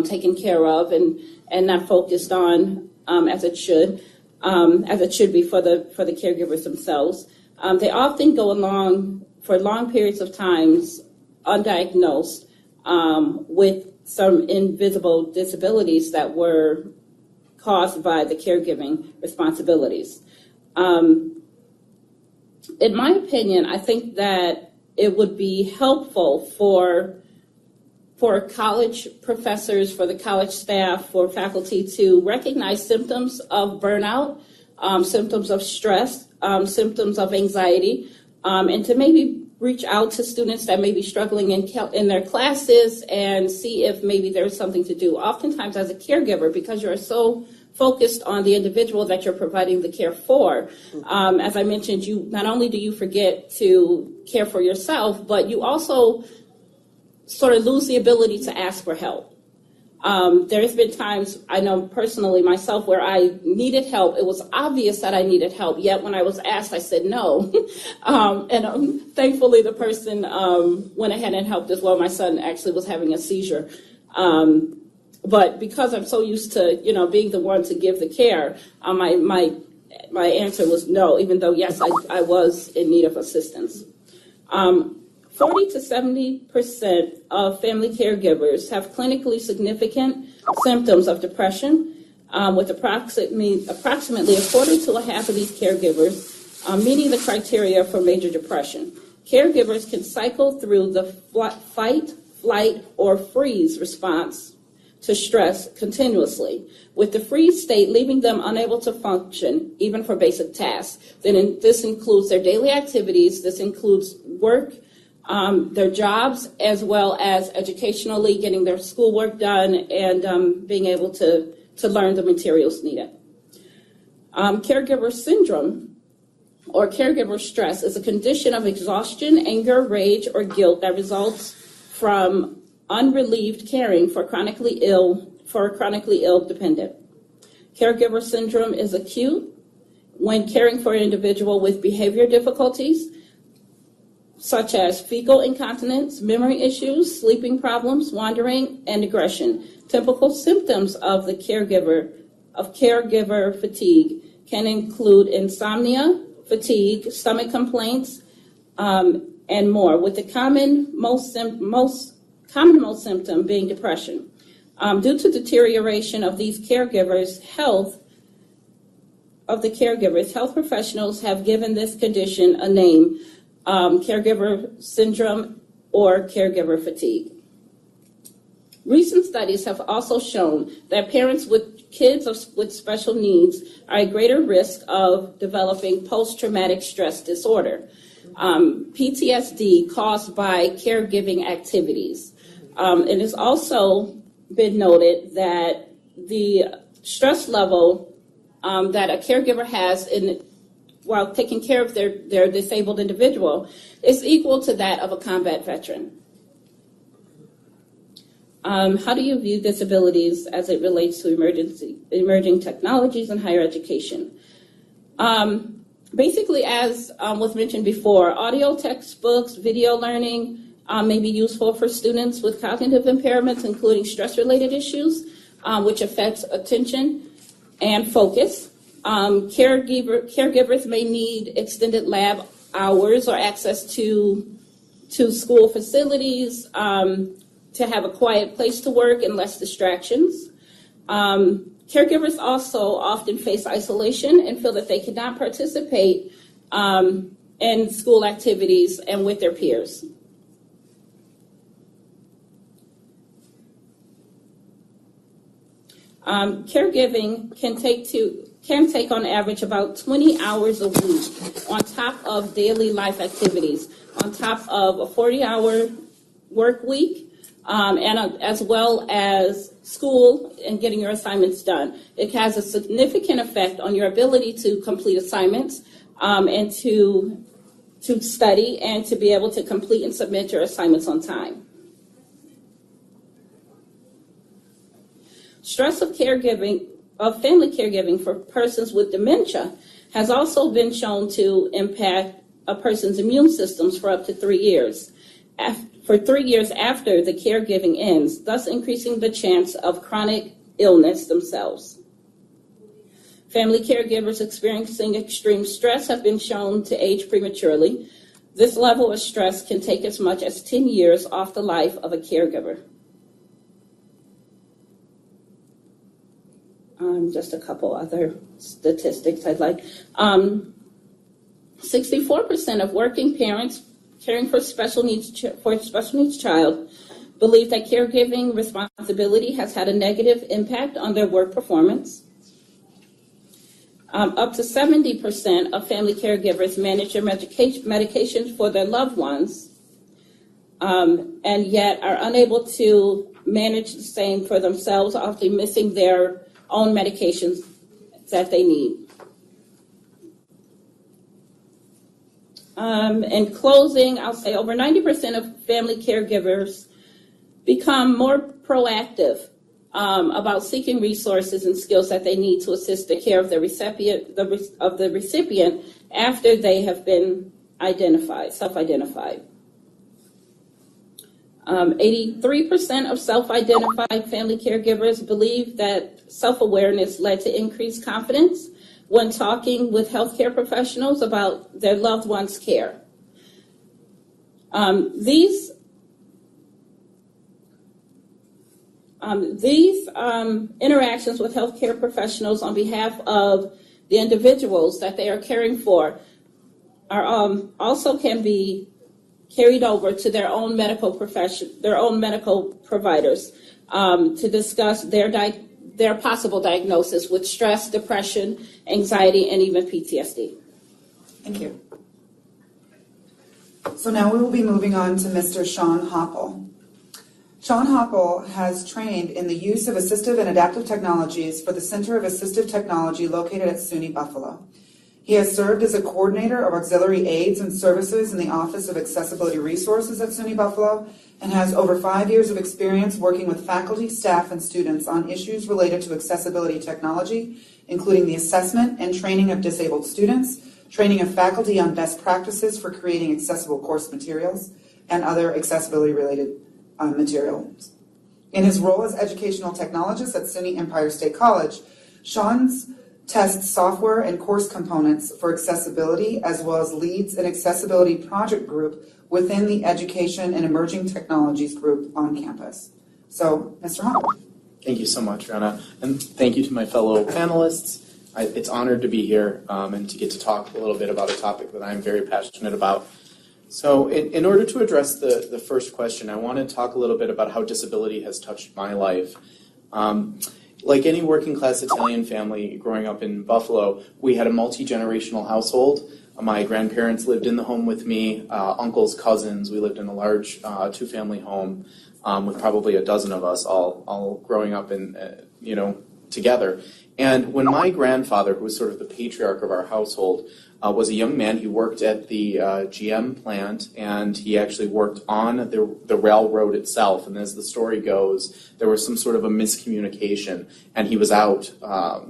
taken care of and not focused on as it should be for the caregivers themselves. They often go along for long periods of times undiagnosed with some invisible disabilities that were caused by the caregiving responsibilities. In my opinion, I think that it would be helpful for college professors, for the college staff, for faculty to recognize symptoms of burnout, symptoms of stress, symptoms of anxiety, and to maybe reach out to students that may be struggling in their classes and see if maybe there's something to do. Oftentimes as a caregiver, because you're so focused on the individual that you're providing the care for, as I mentioned, you not only do you forget to care for yourself, but you also sort of lose the ability to ask for help. There's been times, I know personally myself, where I needed help. It was obvious that I needed help, yet when I was asked, I said no. And thankfully the person went ahead and helped as well. My son actually was having a seizure. But because I'm so used to, being the one to give the care, my answer was no, even though, yes, I was in need of assistance. 40 to 70% of family caregivers have clinically significant symptoms of depression, with approximately a quarter to a half of these caregivers meeting the criteria for major depression. Caregivers can cycle through the fight, flight, or freeze response to stress continuously, with the freeze state leaving them unable to function even for basic tasks. Then this includes their daily activities, this includes work, their jobs, as well as educationally getting their schoolwork done and being able to learn the materials needed. Caregiver syndrome or caregiver stress is a condition of exhaustion, anger, rage, or guilt that results from unrelieved caring for chronically ill for chronically ill dependent. Caregiver syndrome is acute when caring for an individual with behavior difficulties, such as fecal incontinence, memory issues, sleeping problems, wandering, and aggression. Typical symptoms of caregiver fatigue can include insomnia, fatigue, stomach complaints, and more, with the most common symptom being depression. Due to deterioration of these caregivers' health, health professionals have given this condition a name, caregiver syndrome or caregiver fatigue. Recent studies have also shown that parents with kids with special needs are at greater risk of developing post-traumatic stress disorder, PTSD caused by caregiving activities. It has also been noted that the stress level that a caregiver has while taking care of their disabled individual is equal to that of a combat veteran. How do you view disabilities as it relates to emerging technologies in higher education? Basically, as was mentioned before, audio textbooks, video learning may be useful for students with cognitive impairments, including stress-related issues, which affects attention and focus. Caregivers may need extended lab hours or access to school facilities, to have a quiet place to work and less distractions. Caregivers also often face isolation and feel that they cannot participate in school activities and with their peers. Caregiving can take on average about 20 hours a week on top of daily life activities, on top of a 40-hour work week, and as well as school and getting your assignments done. It has a significant effect on your ability to complete assignments and to study and to be able to complete and submit your assignments on time. Stress of family caregiving for persons with dementia has also been shown to impact a person's immune systems for up to 3 years. For 3 years after the caregiving ends, thus increasing the chance of chronic illness themselves. Family caregivers experiencing extreme stress have been shown to age prematurely. This level of stress can take as much as 10 years off the life of a caregiver. Just a couple other statistics I'd like. 64% of working parents caring for a special needs child believe that caregiving responsibility has had a negative impact on their work performance. Up to 70% of family caregivers manage their medications for their loved ones, and yet are unable to manage the same for themselves, often missing their own medications that they need. In closing, I'll say over 90% of family caregivers become more proactive about seeking resources and skills that they need to assist the care of the recipient after they have been self-identified. 83% of self-identified family caregivers believe that self-awareness led to increased confidence when talking with healthcare professionals about their loved one's care. These interactions with healthcare professionals on behalf of the individuals that they are caring for are also can be carried over to their own medical providers to discuss their possible diagnosis with stress, depression, anxiety, and even PTSD. Thank you. So now we will be moving on to Mr. Sean Hopple. Sean Hopple has trained in the use of assistive and adaptive technologies for the Center of Assistive Technology located at SUNY Buffalo. He has served as a coordinator of auxiliary aids and services in the Office of Accessibility Resources at SUNY Buffalo and has over 5 years of experience working with faculty, staff, and students on issues related to accessibility technology, including the assessment and training of disabled students, training of faculty on best practices for creating accessible course materials, and other accessibility-related materials. In his role as educational technologist at SUNY Empire State College, Sean's tests software and course components for accessibility, as well as leads an accessibility project group within the Education and Emerging Technologies group on campus. So, Mr. Hahn. Thank you so much, Rana, and thank you to my fellow panelists. It's honored to be here and to get to talk a little bit about a topic that I'm very passionate about. So in order to address the first question, I want to talk a little bit about how disability has touched my life. Like any working class Italian family growing up in Buffalo, we had a multi-generational household. My grandparents lived in the home with me, uncles, cousins. We lived in a large two-family home with probably a dozen of us all growing up in, together. And when my grandfather, who was sort of the patriarch of our household, was a young man, he worked at the GM plant, and he actually worked on the railroad itself. And as the story goes, there was some sort of a miscommunication, and he was out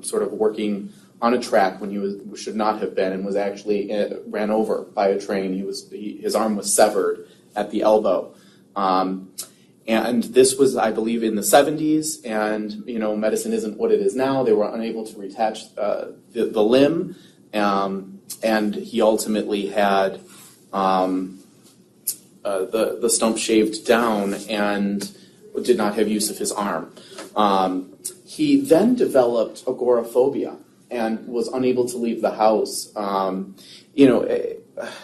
sort of working on a track when he should not have been, and was actually ran over by a train. His arm was severed at the elbow. And this was, I believe, in the 70s, and medicine isn't what it is now. They were unable to reattach the limb, and he ultimately had the stump shaved down and did not have use of his arm. He then developed agoraphobia and was unable to leave the house.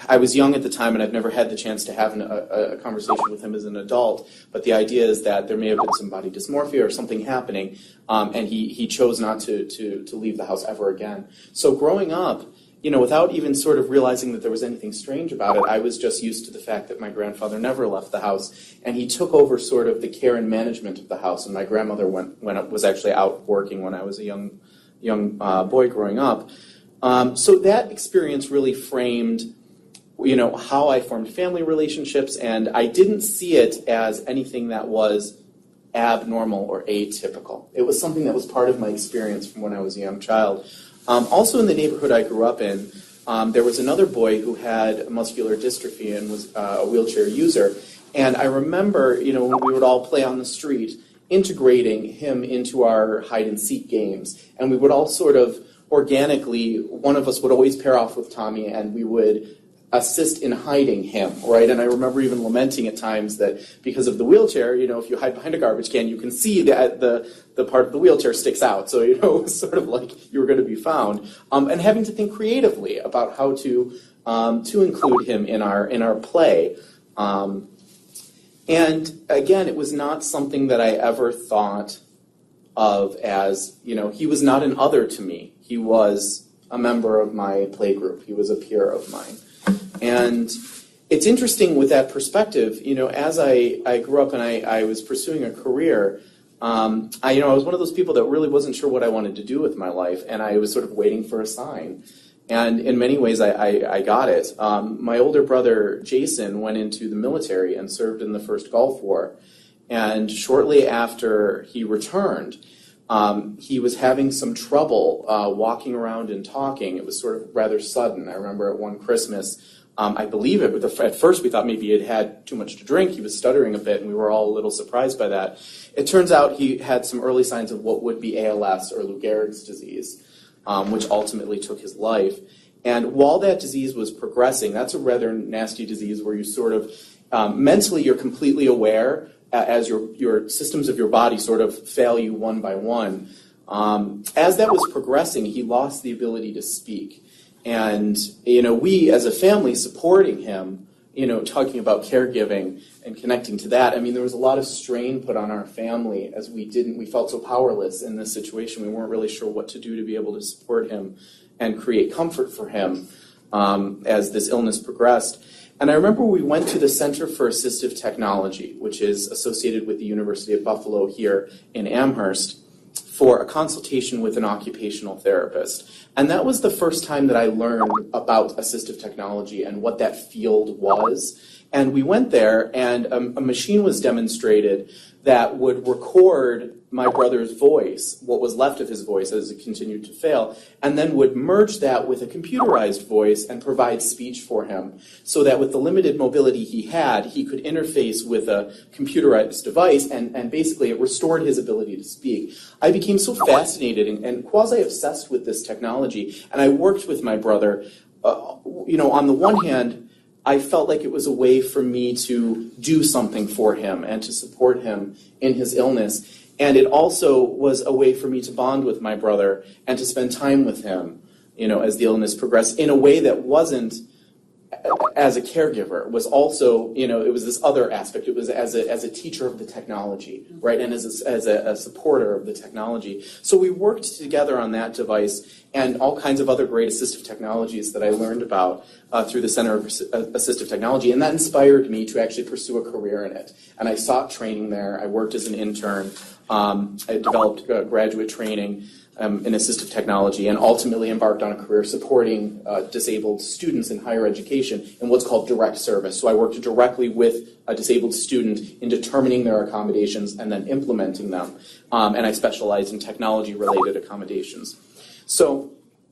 I was young at the time, and I've never had the chance to have a conversation with him as an adult, but the idea is that there may have been some body dysmorphia or something happening, and he chose not to leave the house ever again. So growing up, without even sort of realizing that there was anything strange about it, I was just used to the fact that my grandfather never left the house, and he took over sort of the care and management of the house, and my grandmother was actually out working when I was a young boy growing up. So that experience really framed how I formed family relationships, and I didn't see it as anything that was abnormal or atypical. It was something that was part of my experience from when I was a young child. Also in the neighborhood I grew up in, there was another boy who had muscular dystrophy and was a wheelchair user, and I remember, when we would all play on the street, integrating him into our hide-and-seek games, and we would all sort of organically, one of us would always pair off with Tommy, and we would assist in hiding him, right? And I remember even lamenting at times that because of the wheelchair, if you hide behind a garbage can, you can see that the part of the wheelchair sticks out. So, it was sort of like you were going to be found. And having to think creatively about how to include him in our play. And again, it was not something that I ever thought of as, he was not an other to me. He was a member of my play group. He was a peer of mine. And it's interesting with that perspective, as I grew up and I was pursuing a career, I was one of those people that really wasn't sure what I wanted to do with my life, and I was sort of waiting for a sign. And in many ways, I got it. My older brother, Jason, went into the military and served in the first Gulf War. And shortly after he returned, he was having some trouble walking around and talking. It was sort of rather sudden. I remember at one Christmas, I believe it, but at first we thought maybe he had too much to drink. He was stuttering a bit, and we were all a little surprised by that. It turns out he had some early signs of what would be ALS, or Lou Gehrig's disease, which ultimately took his life. And while that disease was progressing, that's a rather nasty disease where you sort of, mentally you're completely aware as your systems of your body sort of fail you one by one. As that was progressing, he lost the ability to speak. And, we as a family supporting him, talking about caregiving and connecting to that, there was a lot of strain put on our family as we felt so powerless in this situation. We weren't really sure what to do to be able to support him and create comfort for him as this illness progressed. And I remember we went to the Center for Assistive Technology, which is associated with the University of Buffalo here in Amherst, for a consultation with an occupational therapist. And that was the first time that I learned about assistive technology and what that field was. And we went there, and a machine was demonstrated that would record my brother's voice, what was left of his voice as it continued to fail, and then would merge that with a computerized voice and provide speech for him, so that with the limited mobility he had, he could interface with a computerized device, and basically it restored his ability to speak. I became so fascinated and quasi-obsessed with this technology, and I worked with my brother. On the one hand, I felt like it was a way for me to do something for him and to support him in his illness. And it also was a way for me to bond with my brother and to spend time with him, as the illness progressed, in a way that wasn't as a caregiver. It was also, it was this other aspect. It was as a teacher of the technology, right, and as a supporter of the technology. So we worked together on that device and all kinds of other great assistive technologies that I learned about through the Center of Assistive Technology, and that inspired me to actually pursue a career in it. And I sought training there. I worked as an intern. I developed graduate training in assistive technology, and ultimately embarked on a career supporting disabled students in higher education in what's called direct service. So I worked directly with a disabled student in determining their accommodations and then implementing them. And I specialized in technology-related accommodations. So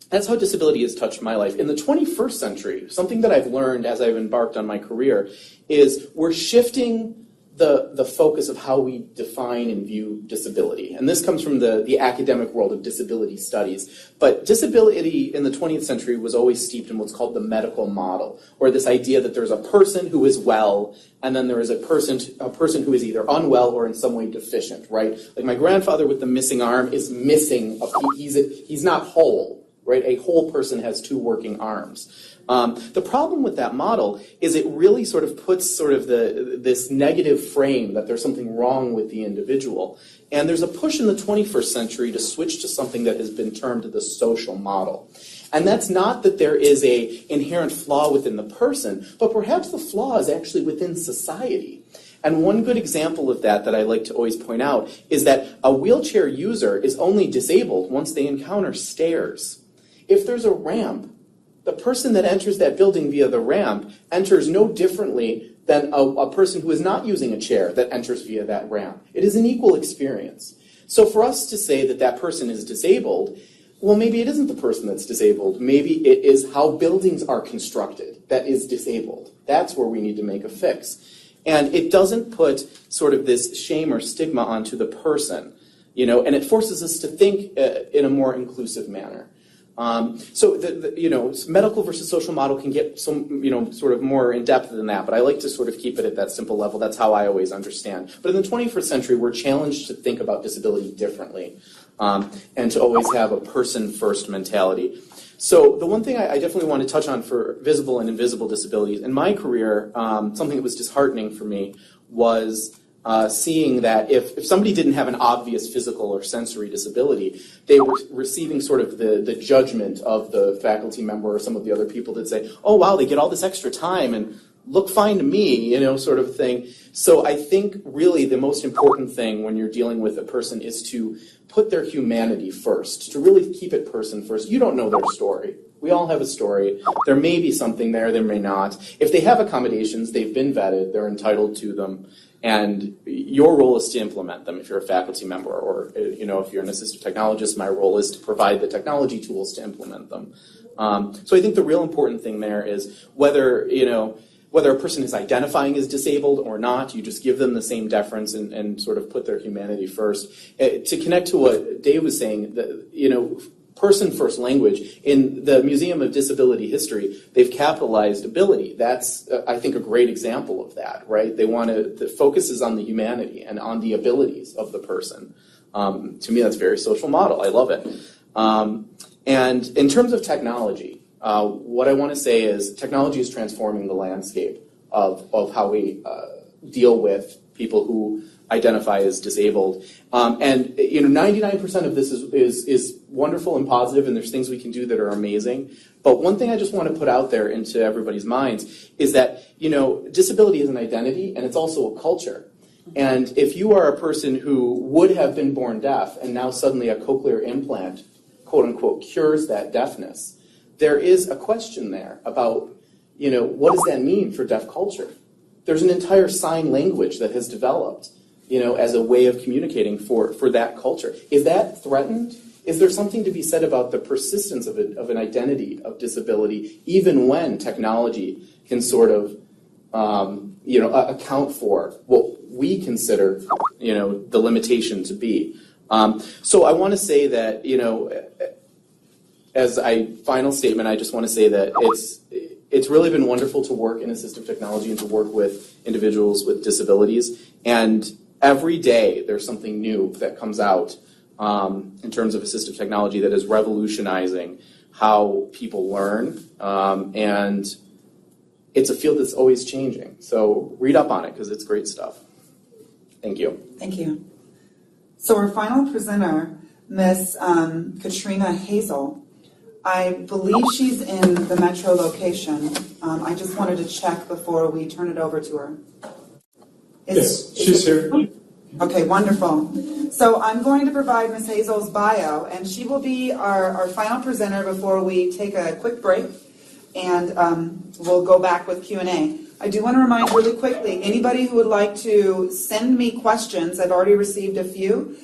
that's how disability has touched my life. In the 21st century, something that I've learned as I've embarked on my career is we're shifting the focus of how we define and view disability. And this comes from the academic world of disability studies. But disability in the 20th century was always steeped in what's called the medical model, or this idea that there's a person who is well, and then there is a person who is either unwell or in some way deficient, right? Like my grandfather with the missing arm is missing, he's not whole, right? A whole person has two working arms. The problem with that model is it really sort of puts sort of this negative frame that there's something wrong with the individual. And there's a push in the 21st century to switch to something that has been termed the social model. And that's not that there is a inherent flaw within the person, but perhaps the flaw is actually within society. And one good example of that I like to always point out is that a wheelchair user is only disabled once they encounter stairs. If there's a ramp, the person that enters that building via the ramp enters no differently than a person who is not using a chair that enters via that ramp. It is an equal experience. So for us to say that that person is disabled, well, maybe it isn't the person that's disabled. Maybe it is how buildings are constructed that is disabled. That's where we need to make a fix. And it doesn't put sort of this shame or stigma onto the person, and it forces us to think in a more inclusive manner. So medical versus social model can get some, sort of more in depth than that, but I like to sort of keep it at that simple level. That's how I always understand. But in the 21st century, we're challenged to think about disability differently, and to always have a person-first mentality. So the one thing I definitely want to touch on for visible and invisible disabilities in my career, something that was disheartening for me was seeing that if somebody didn't have an obvious physical or sensory disability, they were receiving sort of the judgment of the faculty member or some of the other people that say, oh, wow, they get all this extra time and look fine to me, sort of thing. So I think really the most important thing when you're dealing with a person is to put their humanity first, to really keep it person first. You don't know their story. We all have a story. There may be something there may not. If they have accommodations, they've been vetted, they're entitled to them. And your role is to implement them if you're a faculty member, or if you're an assistive technologist, my role is to provide the technology tools to implement them. So I think the real important thing there is whether a person is identifying as disabled or not, you just give them the same deference and sort of put their humanity first. To connect to what Dave was saying, person-first language. In the Museum of Disability History, they've capitalized ability. That's, I think, a great example of that, right? The focus is on the humanity and on the abilities of the person. To me, that's a very social model. I love it. And in terms of technology, what I want to say is technology is transforming the landscape of how we deal with people who identify as disabled. And 99% of this is wonderful and positive, and there's things we can do that are amazing. But one thing I just want to put out there into everybody's minds is that, disability is an identity, and it's also a culture. And if you are a person who would have been born deaf and now suddenly a cochlear implant, quote unquote, cures that deafness, there is a question there about, what does that mean for deaf culture? There's an entire sign language that has developed, as a way of communicating for that culture. Is that threatened? Is there something to be said about the persistence of an identity of disability, even when technology can sort of, account for what we consider, the limitation to be? So I want to say that, as a final statement, I just want to say that it's really been wonderful to work in assistive technology and to work with individuals with disabilities. And every day there's something new that comes out in terms of assistive technology that is revolutionizing how people learn. And it's a field that's always changing. So read up on it because it's great stuff. Thank you. Thank you. So our final presenter, Miss Katrina Hazel, I believe she's in the metro location. I just wanted to check before we turn it over to her. Yes, she's here. Okay, wonderful. So I'm going to provide Ms. Hazel's bio, and she will be our final presenter before we take a quick break, and we'll go back with Q&A. I do want to remind really quickly, anybody who would like to send me questions, I've already received a few,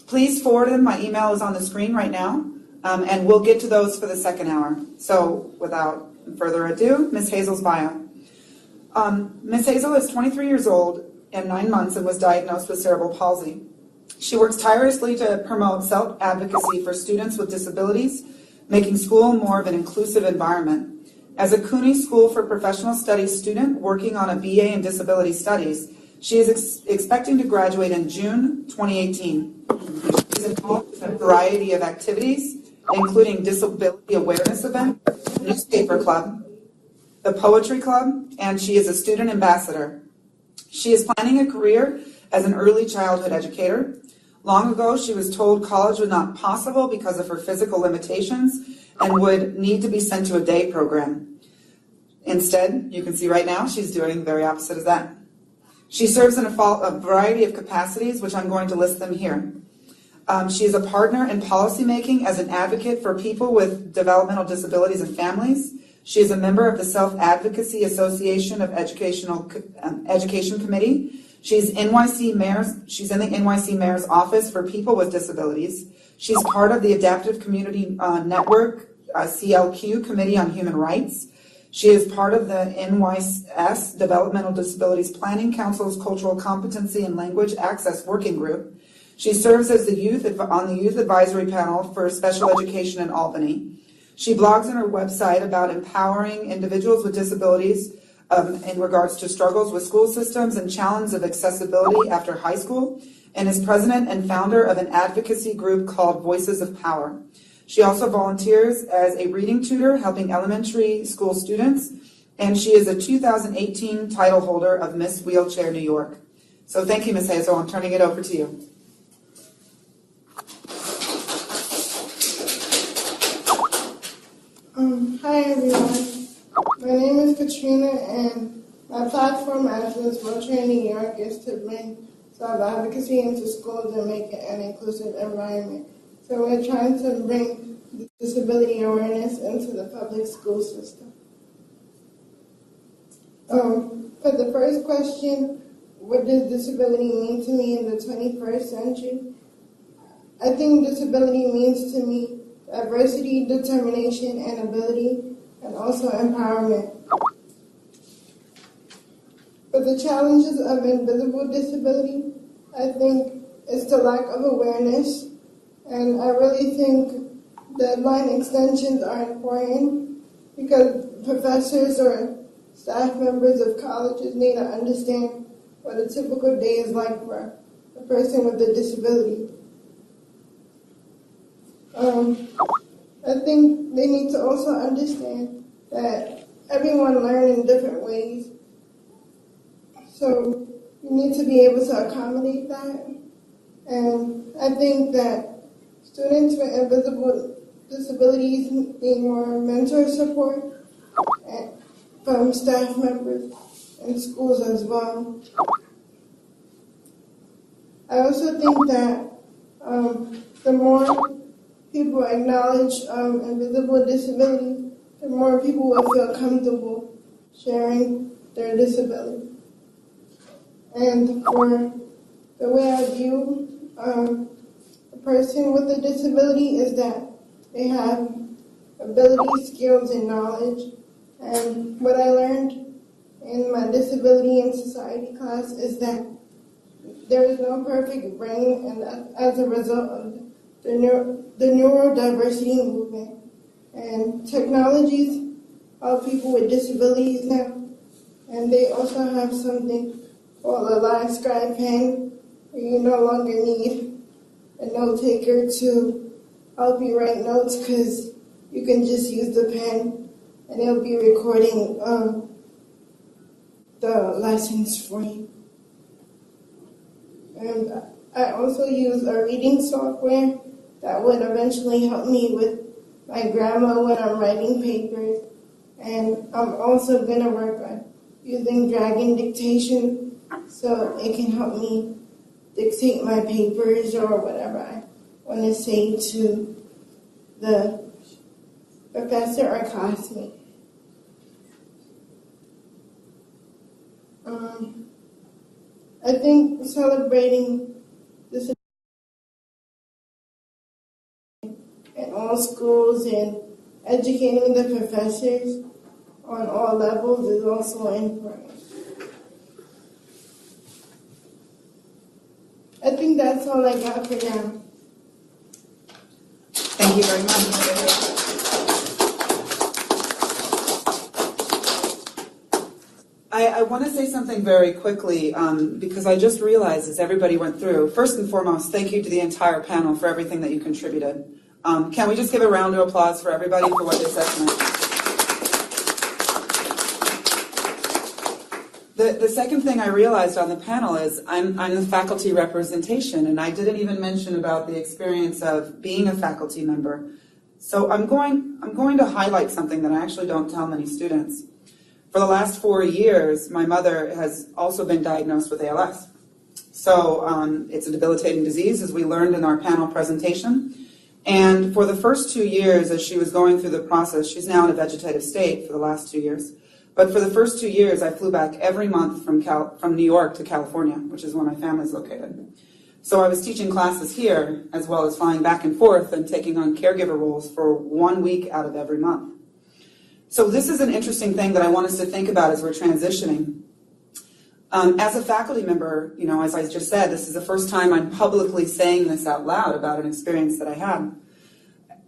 please forward them. My email is on the screen right now. And we'll get to those for the second hour. So without further ado, Ms. Hazel's bio. Ms. Hazel is 23 years old and 9 months and was diagnosed with cerebral palsy. She works tirelessly to promote self-advocacy for students with disabilities, making school more of an inclusive environment. As a CUNY School for Professional Studies student working on a BA in Disability Studies, she is expecting to graduate in June 2018. She's involved in a variety of activities, including disability awareness event, newspaper club, the poetry club, and she is a student ambassador. She is planning a career as an early childhood educator. Long ago, she was told college was not possible because of her physical limitations and would need to be sent to a day program. Instead, you can see right now, she's doing the very opposite of that. She serves in a variety of capacities, which I'm going to list them here. She is a partner in policymaking as an advocate for people with developmental disabilities and families. She is a member of the Self-Advocacy Association of Education Committee. She's in the NYC Mayor's Office for People with Disabilities. She's part of the Adaptive Community Network, CLQ, Committee on Human Rights. She is part of the NYS Developmental Disabilities Planning Council's Cultural Competency and Language Access Working Group. She serves as on the Youth Advisory Panel for Special Education in Albany. She blogs on her website about empowering individuals with disabilities in regards to struggles with school systems and challenges of accessibility after high school, and is president and founder of an advocacy group called Voices of Power. She also volunteers as a reading tutor helping elementary school students, and she is a 2018 title holder of Miss Wheelchair New York. So thank you, Ms. Hazel. I'm turning it over to you. Hi everyone, my name is Katrina and my platform as Miss Wheelchair New York is to bring self-advocacy into schools and make it an inclusive environment. So we're trying to bring disability awareness into the public school system. For the first question, what does disability mean to me in the 21st century? I think disability means to me diversity, determination, and ability, and also empowerment. For the challenges of invisible disability, I think it's the lack of awareness, and I really think deadline extensions are important because professors or staff members of colleges need to understand what a typical day is like for a person with a disability. I think they need to also understand that everyone learns in different ways. So you need to be able to accommodate that. And I think that students with invisible disabilities need more mentor support from staff members and schools as well. I also think that the more people acknowledge invisible disability, the more people will feel comfortable sharing their disability. And for the way I view a person with a disability is that they have ability, skills, and knowledge. And what I learned in my disability and society class is that there is no perfect brain, and that as a result of the neurodiversity movement. And technologies help people with disabilities now. And they also have something called a live scribe pen, where you no longer need a note taker to help you write notes, because you can just use the pen and it'll be recording the lessons for you. And I also use a reading software that would eventually help me with my grammar when I'm writing papers. And I'm also going to work on using Dragon Dictation so it can help me dictate my papers or whatever I want to say to the professor or classmate. I think celebrating this in all schools and educating the professors on all levels is also important. I think that's all I got for now. Thank you very much. I want to say something very quickly because I just realized as everybody went through, first and foremost, thank you to the entire panel for everything that you contributed. Can we just give a round of applause for everybody for what they said tonight? The second thing I realized on the panel is I'm the faculty representation, and I didn't even mention about the experience of being a faculty member. So I'm going to highlight something that I actually don't tell many students. For the last 4 years, my mother has also been diagnosed with ALS. So it's a debilitating disease, as we learned in our panel presentation. And for the first 2 years, as she was going through the process, she's now in a vegetative state for the last 2 years. But for the first 2 years, I flew back every month from New York to California, which is where my family's located. So I was teaching classes here, as well as flying back and forth and taking on caregiver roles for 1 week out of every month. So this is an interesting thing that I want us to think about as we're transitioning. As a faculty member, you know, as I just said, this is the first time I'm publicly saying this out loud about an experience that I had.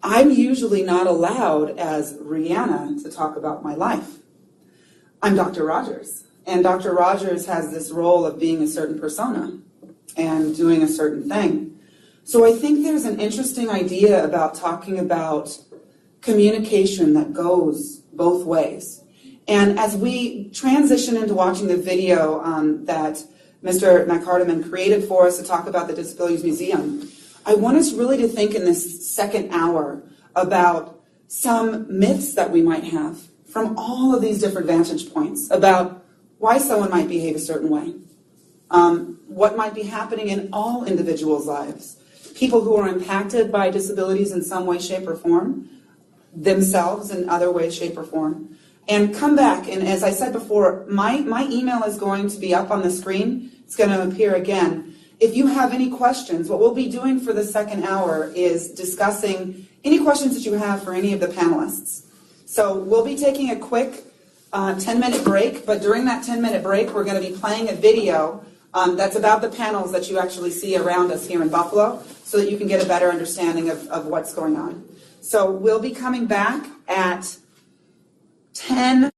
I'm usually not allowed as Rihanna to talk about my life. I'm Dr. Rogers, and Dr. Rogers has this role of being a certain persona and doing a certain thing. So I think there's an interesting idea about talking about communication that goes both ways. And as we transition into watching the video that Mr. McHardiman created for us to talk about the Disabilities Museum, I want us really to think in this second hour about some myths that we might have from all of these different vantage points about why someone might behave a certain way, what might be happening in all individuals' lives, people who are impacted by disabilities in some way, shape, or form, themselves in other way, shape, or form. And come back, and as I said before, my email is going to be up on the screen. It's going to appear again. If you have any questions, what we'll be doing for the second hour is discussing any questions that you have for any of the panelists. So we'll be taking a quick 10-minute break, but during that 10-minute break, we're going to be playing a video that's about the panels that you actually see around us here in Buffalo, so that you can get a better understanding of what's going on. So we'll be coming back at 10.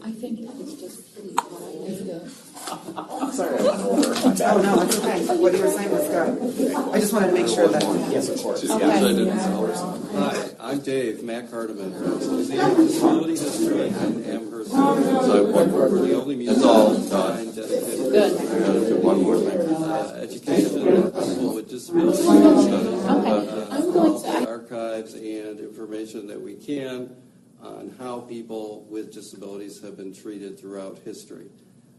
I think it's just pretty. I'm sorry, I went over. Oh, no, it's okay. What you were saying was good. I just wanted to make sure that. Yes, of course. Which I didn't tell. Hi, I'm Dave, Matt Hardiman from the Museum of Disability History in Amherst. We're the only museum dedicated to one more thing. Education of people with disabilities. Archives and information that we can on how people with disabilities have been treated throughout history.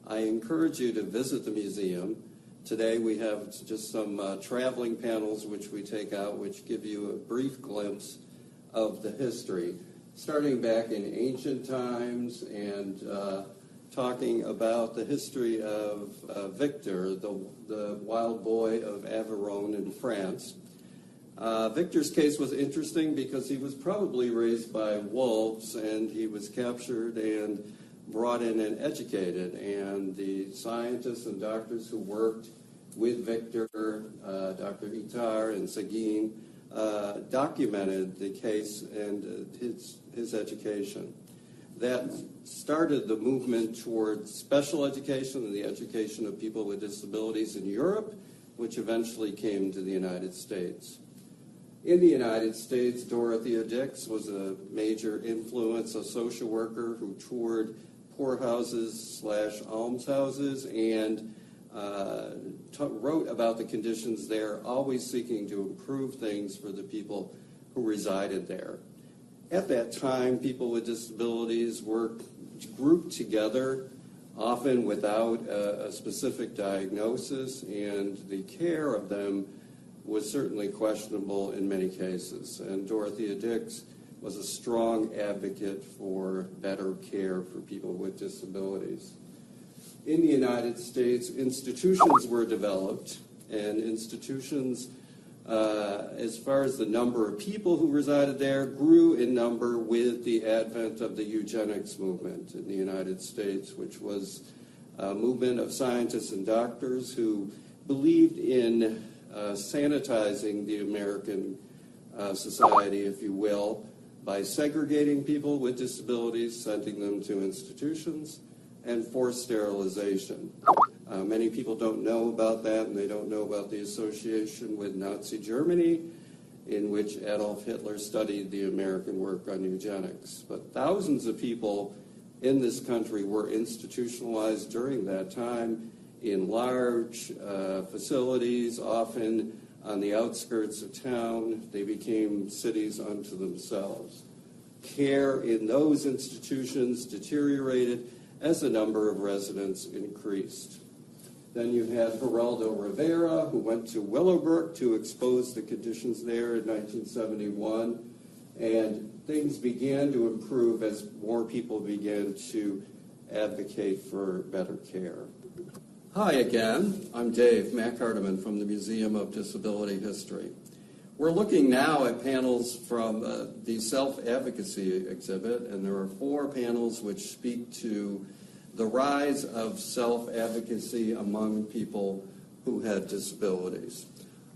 I encourage you to visit the museum. Today we have just some traveling panels which we take out, which give you a brief glimpse of the history, starting back in ancient times and talking about the history of Victor, the wild boy of Aveyron in France. Victor's case was interesting because he was probably raised by wolves, and he was captured and brought in and educated, and the scientists and doctors who worked with Victor, Dr. Itard and Seguin, documented the case and his education. That started the movement toward special education and the education of people with disabilities in Europe, which eventually came to the United States. In the United States, Dorothea Dix was a major influence, a social worker who toured poorhouses / almshouses and wrote about the conditions there, always seeking to improve things for the people who resided there. At that time, people with disabilities were grouped together, often without a specific diagnosis, and the care of them was certainly questionable in many cases. And Dorothea Dix was a strong advocate for better care for people with disabilities. In the United States, institutions were developed, and institutions, as far as the number of people who resided there, grew in number with the advent of the eugenics movement in the United States, which was a movement of scientists and doctors who believed in sanitizing the American society, if you will, by segregating people with disabilities, sending them to institutions, and forced sterilization. Many people don't know about that, and they don't know about the association with Nazi Germany, in which Adolf Hitler studied the American work on eugenics. But thousands of people in this country were institutionalized during that time in large facilities, often on the outskirts of town. They became cities unto themselves. Care in those institutions deteriorated as the number of residents increased. Then you had Geraldo Rivera, who went to Willowbrook to expose the conditions there in 1971, and things began to improve as more people began to advocate for better care. Hi again, I'm Dave McHardiman from the Museum of Disability History. We're looking now at panels from the self-advocacy exhibit, and there are 4 panels which speak to the rise of self-advocacy among people who had disabilities.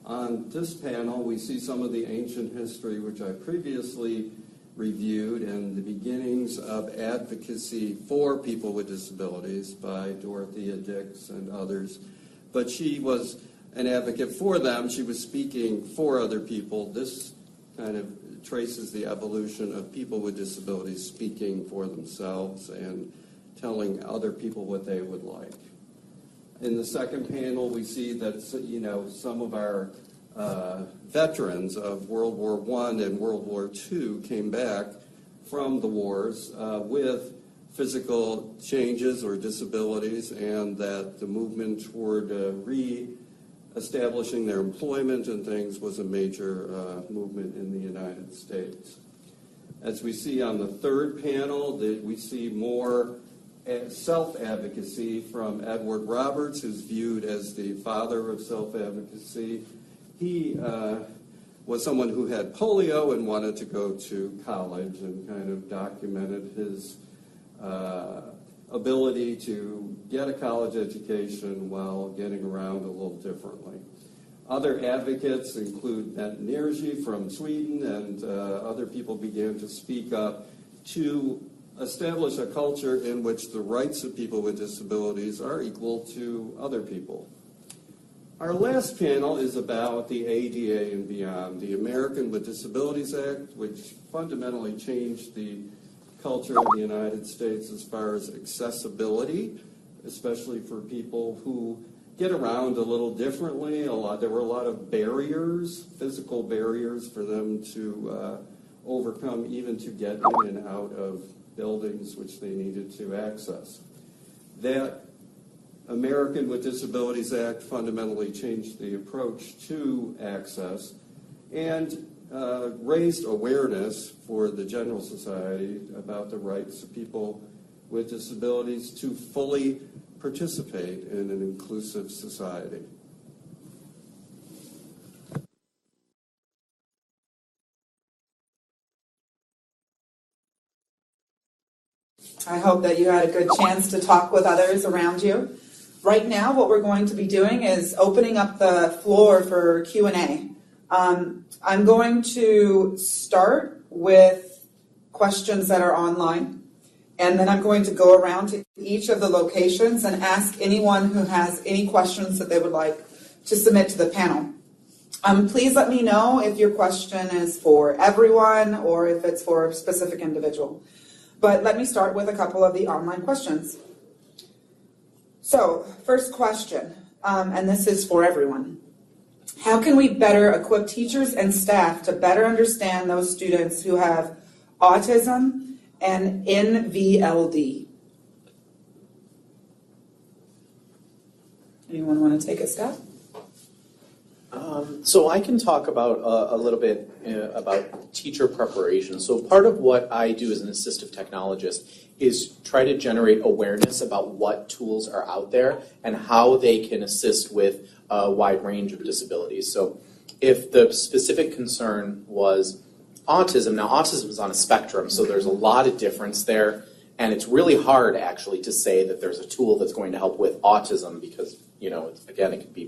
On this panel, we see some of the ancient history which I previously reviewed and the beginnings of advocacy for people with disabilities by Dorothea Dix and others. But she was an advocate for them. She was speaking for other people. This kind of traces the evolution of people with disabilities speaking for themselves and telling other people what they would like. In the second panel, we see that, some of our veterans of World War I and World War II came back from the wars with physical changes or disabilities, and that the movement toward re-establishing their employment and things was a major movement in the United States. As we see on the third panel, we see more self-advocacy from Edward Roberts, who's viewed as the father of self-advocacy. He was someone who had polio and wanted to go to college and kind of documented his ability to get a college education while getting around a little differently. Other advocates include Bent Nierge from Sweden, and other people began to speak up to establish a culture in which the rights of people with disabilities are equal to other people. Our last panel is about the ADA and beyond, the American with Disabilities Act, which fundamentally changed the culture of the United States as far as accessibility, especially for people who get around a little differently. There were a lot of barriers, physical barriers for them to overcome, even to get in and out of buildings which they needed to access. That American with Disabilities Act fundamentally changed the approach to access and raised awareness for the general society about the rights of people with disabilities to fully participate in an inclusive society. I hope that you had a good chance to talk with others around you. Right now, what we're going to be doing is opening up the floor for Q&A. I'm going to start with questions that are online, and then I'm going to go around to each of the locations and ask anyone who has any questions that they would like to submit to the panel. Please let me know if your question is for everyone or if it's for a specific individual. But let me start with a couple of the online questions. So, first question, and this is for everyone. How can we better equip teachers and staff to better understand those students who have autism and NVLD? Anyone want to take a step? So I can talk about a little bit about teacher preparation. So part of what I do as an assistive technologist is try to generate awareness about what tools are out there and how they can assist with a wide range of disabilities. So if the specific concern was autism, now autism is on a spectrum, so there's a lot of difference there, and it's really hard actually to say that there's a tool that's going to help with autism because, you know, again, it can be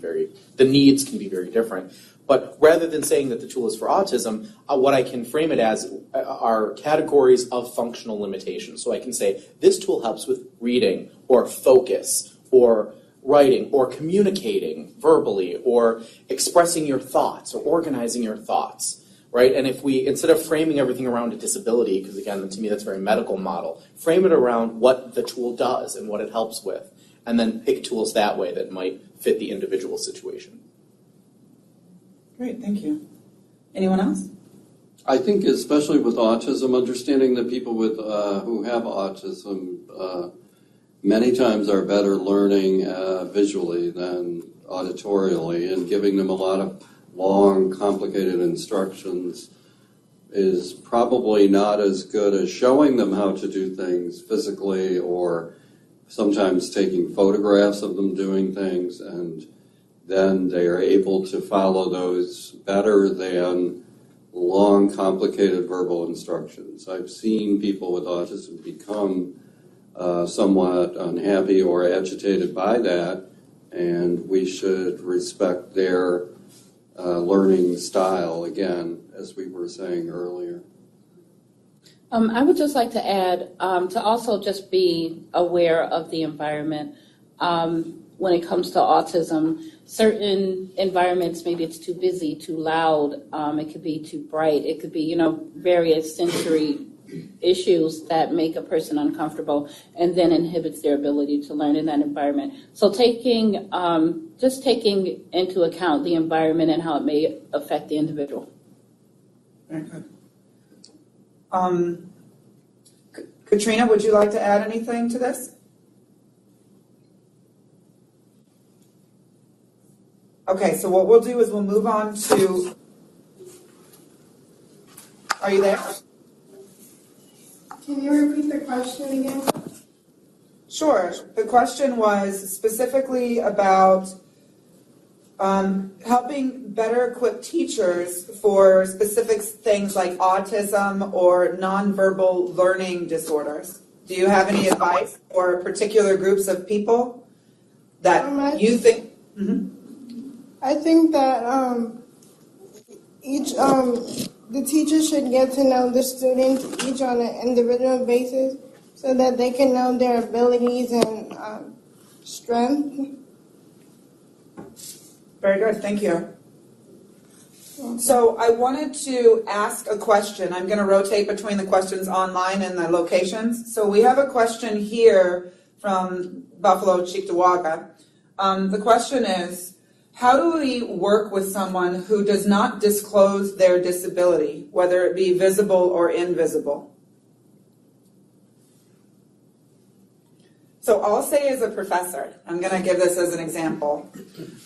the needs can be very different. But rather than saying that the tool is for autism, what I can frame it as are categories of functional limitations. So I can say this tool helps with reading or focus or writing or communicating verbally or expressing your thoughts or organizing your thoughts, right? And if we, instead of framing everything around a disability, because again, to me that's a very medical model, frame it around what the tool does and what it helps with, and then pick tools that way that might fit the individual situation. Great, thank you. Anyone else? I think especially with autism, understanding that people with who have autism many times are better learning visually than auditorially, and giving them a lot of long, complicated instructions is probably not as good as showing them how to do things physically or sometimes taking photographs of them doing things, and then they are able to follow those better than long, complicated verbal instructions. I've seen people with autism become somewhat unhappy or agitated by that, and we should respect their learning style, again, as we were saying earlier. I would just like to add to also just be aware of the environment. When it comes to autism, certain environments, maybe it's too busy, too loud, it could be too bright, it could be, various sensory issues that make a person uncomfortable and then inhibits their ability to learn in that environment. So taking into account the environment and how it may affect the individual. Very good. Katrina, would you like to add anything to this? Okay, so what we'll do is we'll move on to, are you there? Can you repeat the question again? Sure. The question was specifically about helping better equip teachers for specific things like autism or nonverbal learning disorders. Do you have any advice for particular groups of people that you think? Mm-hmm. I think that the teacher should get to know the students each on an individual basis so that they can know their abilities and strengths. Very good, thank you. So I wanted to ask a question. I'm going to rotate between the questions online and the locations. So we have a question here from Buffalo, Cheektowaga. The question is, how do we work with someone who does not disclose their disability, whether it be visible or invisible? So I'll say as a professor, I'm going to give this as an example.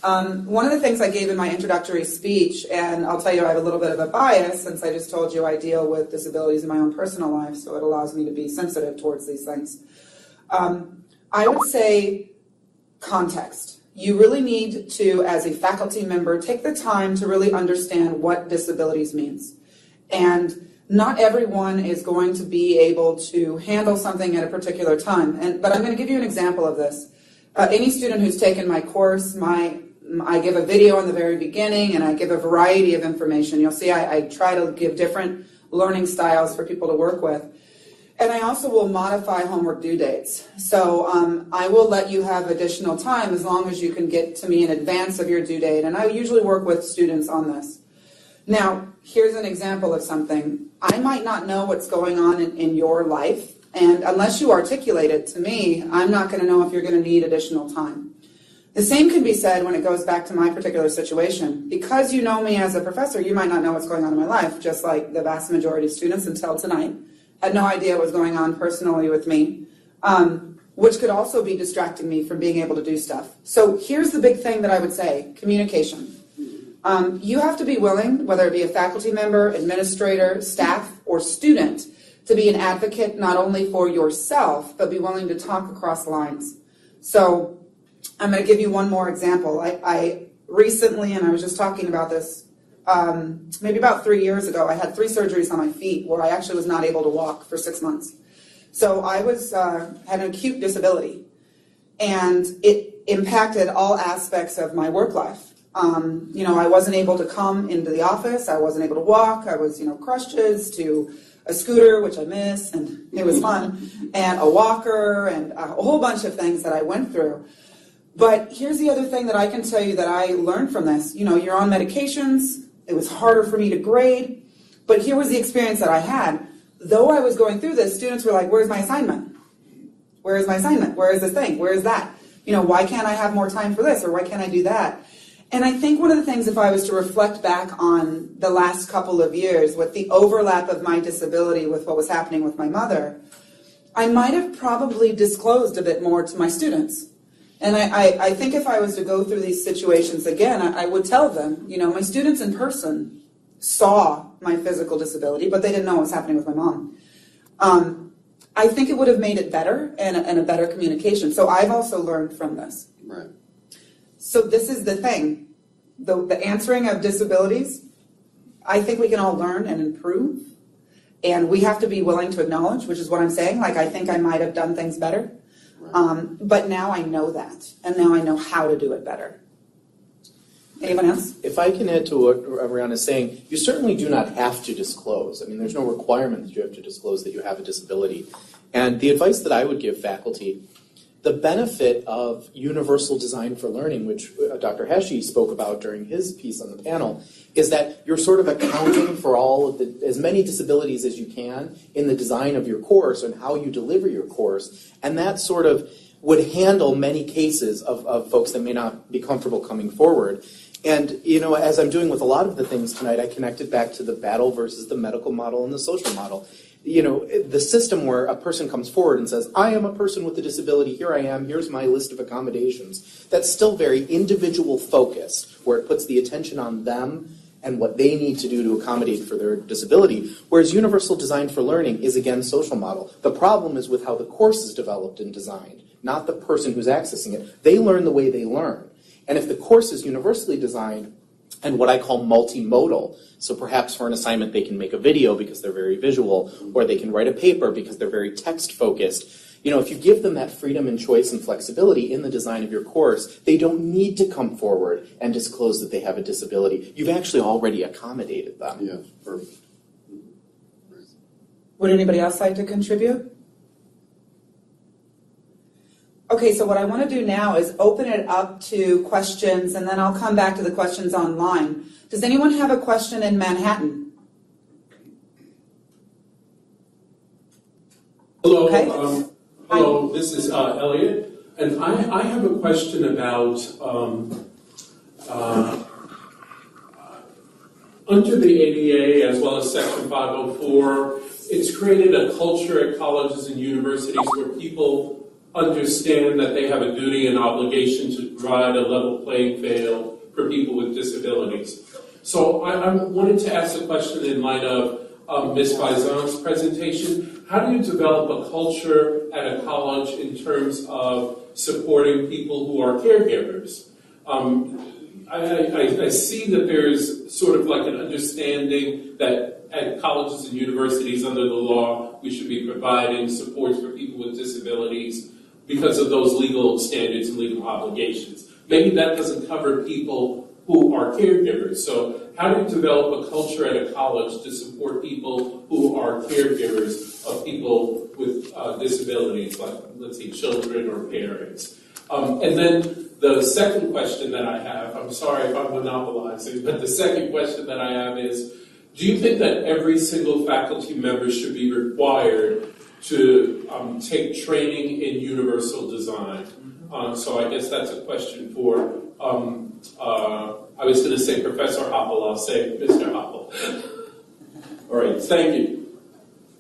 One of the things I gave in my introductory speech, and I'll tell you I have a little bit of a bias since I just told you I deal with disabilities in my own personal life, so it allows me to be sensitive towards these things. I would say context. You really need to, as a faculty member, take the time to really understand what disabilities means. And not everyone is going to be able to handle something at a particular time. But I'm going to give you an example of this. Any student who's taken my course, I give a video in the very beginning, and I give a variety of information. You'll see I try to give different learning styles for people to work with. And I also will modify homework due dates. So I will let you have additional time as long as you can get to me in advance of your due date. And I usually work with students on this. Now, here's an example of something. I might not know what's going on in your life, and unless you articulate it to me, I'm not going to know if you're going to need additional time. The same can be said when it goes back to my particular situation. Because you know me as a professor, you might not know what's going on in my life, just like the vast majority of students until tonight had no idea what was going on personally with me, which could also be distracting me from being able to do stuff. So here's the big thing that I would say, communication. You have to be willing, whether it be a faculty member, administrator, staff, or student, to be an advocate not only for yourself, but be willing to talk across lines. So I'm going to give you one more example. I recently, and I was just talking about this, maybe about 3 years ago, I had 3 surgeries on my feet where I actually was not able to walk for 6 months. So I had an acute disability, and it impacted all aspects of my work life. I wasn't able to come into the office. I wasn't able to walk. I was, crutches to a scooter, which I miss, and it was fun, and a walker, and a whole bunch of things that I went through. But here's the other thing that I can tell you that I learned from this. You're on medications. It was harder for me to grade. But here was the experience that I had. Though I was going through this, students were like, where's my assignment? Where is my assignment? Where is this thing? Where is that? Why can't I have more time for this? Or why can't I do that? And I think one of the things, if I was to reflect back on the last couple of years with the overlap of my disability with what was happening with my mother, I might have probably disclosed a bit more to my students. And I think if I was to go through these situations again, I would tell them, my students in person saw my physical disability, but they didn't know what was happening with my mom. I think it would have made it better and a better communication. So I've also learned from this. Right. So this is the thing, the answering of disabilities, I think we can all learn and improve, and we have to be willing to acknowledge, which is what I'm saying, like I think I might have done things better, but now I know that, and now I know how to do it better. Anyone else? If I can add to what Ariana is saying, you certainly do not have to disclose. I mean, there's no requirement that you have to disclose that you have a disability. And the advice that I would give faculty, the benefit of universal design for learning, which Dr. Heshe spoke about during his piece on the panel, is that you're sort of accounting for all of as many disabilities as you can in the design of your course and how you deliver your course. And that sort of would handle many cases of folks that may not be comfortable coming forward. And, as I'm doing with a lot of the things tonight, I connected back to the battle versus the medical model and the social model. The system where a person comes forward and says, I am a person with a disability, here I am, here's my list of accommodations. That's still very individual focused, where it puts the attention on them and what they need to do to accommodate for their disability. Whereas universal design for learning is, again, social model. The problem is with how the course is developed and designed, not the person who's accessing it. They learn the way they learn. And if the course is universally designed and what I call multimodal, so perhaps for an assignment they can make a video because they're very visual, or they can write a paper because they're very text-focused. If you give them that freedom and choice and flexibility in the design of your course, they don't need to come forward and disclose that they have a disability. You've actually already accommodated them. Yes, perfect. Would anybody else like to contribute? Okay, so what I want to do now is open it up to questions, and then I'll come back to the questions online. Does anyone have a question in Manhattan? Hello, Okay. hello. This is Elliot, and I have a question about under the ADA as well as Section 504. It's created a culture at colleges and universities where people understand that they have a duty and obligation to provide a level playing field for people with disabilities. So I wanted to ask a question in light of Ms. Faison's presentation. How do you develop a culture at a college in terms of supporting people who are caregivers? I see that there's sort of like an understanding that at colleges and universities under the law, we should be providing supports for people with disabilities because of those legal standards and legal obligations. Maybe that doesn't cover people who are caregivers. So how do you develop a culture at a college to support people who are caregivers of people with disabilities, like, let's say, children or parents? And then the second question that I have, I'm sorry if I'm monopolizing, but the second question that I have is, do you think that every single faculty member should be required to take training in universal design? So I guess that's a question for, I was going to say Professor Hoppel, I'll say Mr. Hoppel. All right, thank you.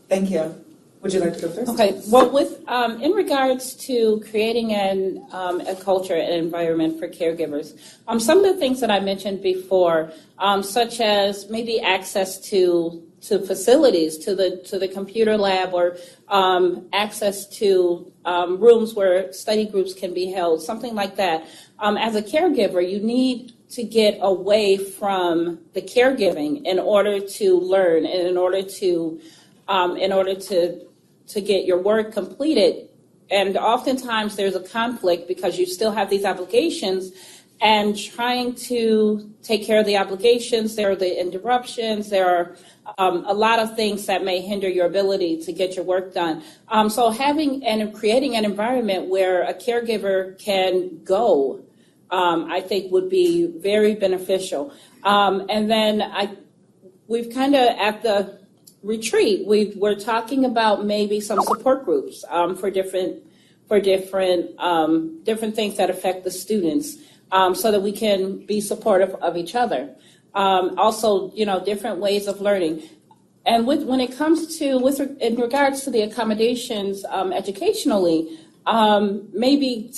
Thank you. Would you like to go first? Okay. Well, with in regards to creating a culture and environment for caregivers, some of the things that I mentioned before, such as maybe access to facilities, to the computer lab, or access to rooms where study groups can be held, something like that. As a caregiver, you need to get away from the caregiving in order to learn and in order to get your work completed. And oftentimes there's a conflict because you still have these obligations, and trying to take care of the obligations, there are the interruptions, there are a lot of things that may hinder your ability to get your work done. So having and creating an environment where a caregiver can go, I think would be very beneficial. And then we've kind of at the retreat, we're talking about maybe some support groups for different things that affect the students, so that we can be supportive of each other. Also, different ways of learning. And when it comes to in regards to the accommodations educationally, maybe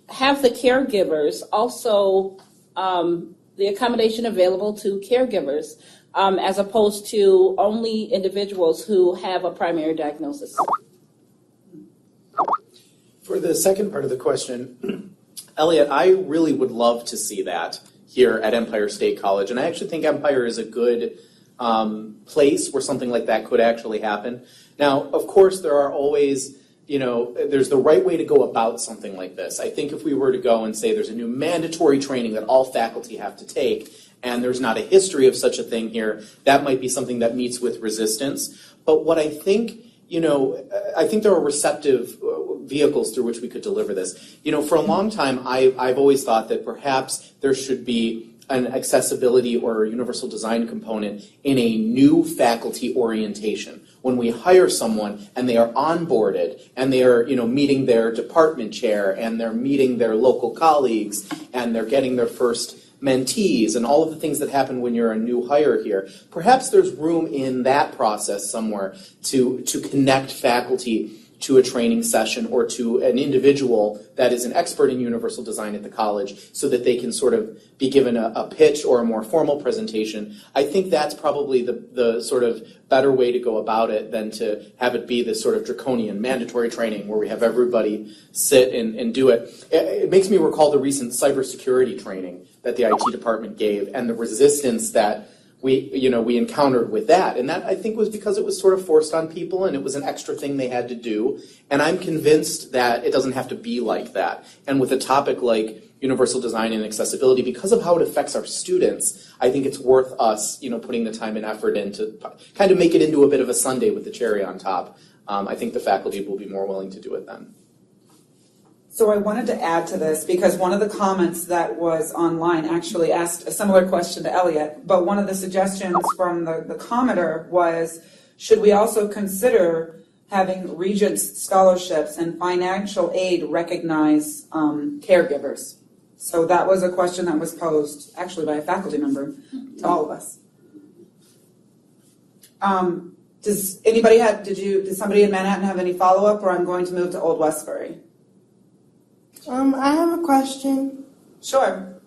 have the caregivers also the accommodation available to caregivers. As opposed to only individuals who have a primary diagnosis. For the second part of the question, Elliot, I really would love to see that here at Empire State College, and I actually think Empire is a good place where something like that could actually happen. Now, of course, there are always, there's the right way to go about something like this. I think if we were to go and say there's a new mandatory training that all faculty have to take, and there's not a history of such a thing here, that might be something that meets with resistance. But what I think, I think there are receptive vehicles through which we could deliver this. For a long time, I've always thought that perhaps there should be an accessibility or universal design component in a new faculty orientation. When we hire someone and they are onboarded and they are, meeting their department chair and they're meeting their local colleagues and they're getting their first mentees and all of the things that happen when you're a new hire here. Perhaps there's room in that process somewhere to connect faculty to a training session or to an individual that is an expert in universal design at the college so that they can sort of be given a pitch or a more formal presentation. I think that's probably the sort of better way to go about it than to have it be this sort of draconian mandatory training where we have everybody sit and do it. It makes me recall the recent cybersecurity training that the IT department gave and the resistance that we encountered with that. And that, I think, was because it was sort of forced on people and it was an extra thing they had to do. And I'm convinced that it doesn't have to be like that. And with a topic like universal design and accessibility, because of how it affects our students, I think it's worth us, putting the time and effort in to kind of make it into a bit of a sundae with the cherry on top. I think the faculty will be more willing to do it then. So I wanted to add to this because one of the comments that was online actually asked a similar question to Elliot, but one of the suggestions from the commenter was, should we also consider having Regents scholarships and financial aid recognize caregivers? So that was a question that was posed actually by a faculty member to all of us. Does anybody did somebody in Manhattan have any follow-up, or I'm going to move to Old Westbury? I have a question. Sure.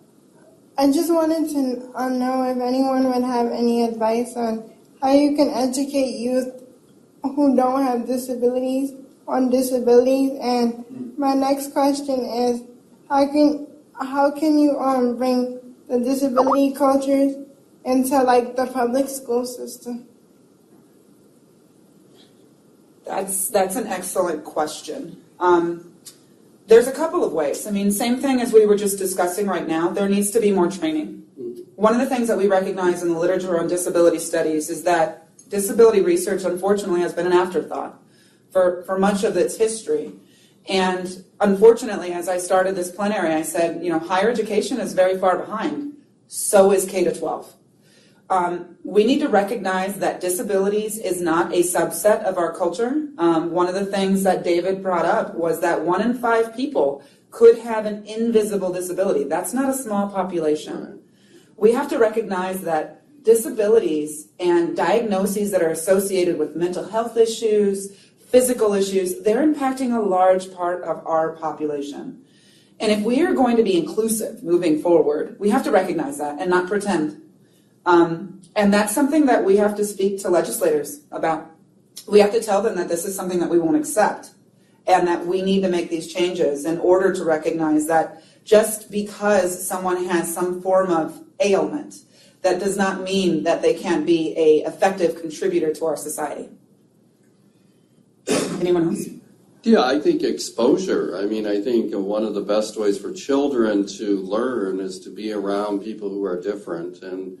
I just wanted to know if anyone would have any advice on how you can educate youth who don't have disabilities on disabilities. And my next question is, how can you bring the disability cultures into like the public school system? That's an excellent question. There's a couple of ways. I mean, same thing as we were just discussing right now, there needs to be more training. One of the things that we recognize in the literature on disability studies is that disability research, unfortunately, has been an afterthought for much of its history. And unfortunately, as I started this plenary, I said, higher education is very far behind. So is K-12. We need to recognize that disabilities is not a subset of our culture. One of the things that David brought up was that 1 in 5 people could have an invisible disability. That's not a small population. We have to recognize that disabilities and diagnoses that are associated with mental health issues, physical issues, they're impacting a large part of our population. And if we are going to be inclusive moving forward, we have to recognize that and not pretend. And that's something that we have to speak to legislators about. We have to tell them that this is something that we won't accept and that we need to make these changes in order to recognize that just because someone has some form of ailment, that does not mean that they can't be an effective contributor to our society. Anyone else? Yeah, I think exposure. I mean, I think one of the best ways for children to learn is to be around people who are different. And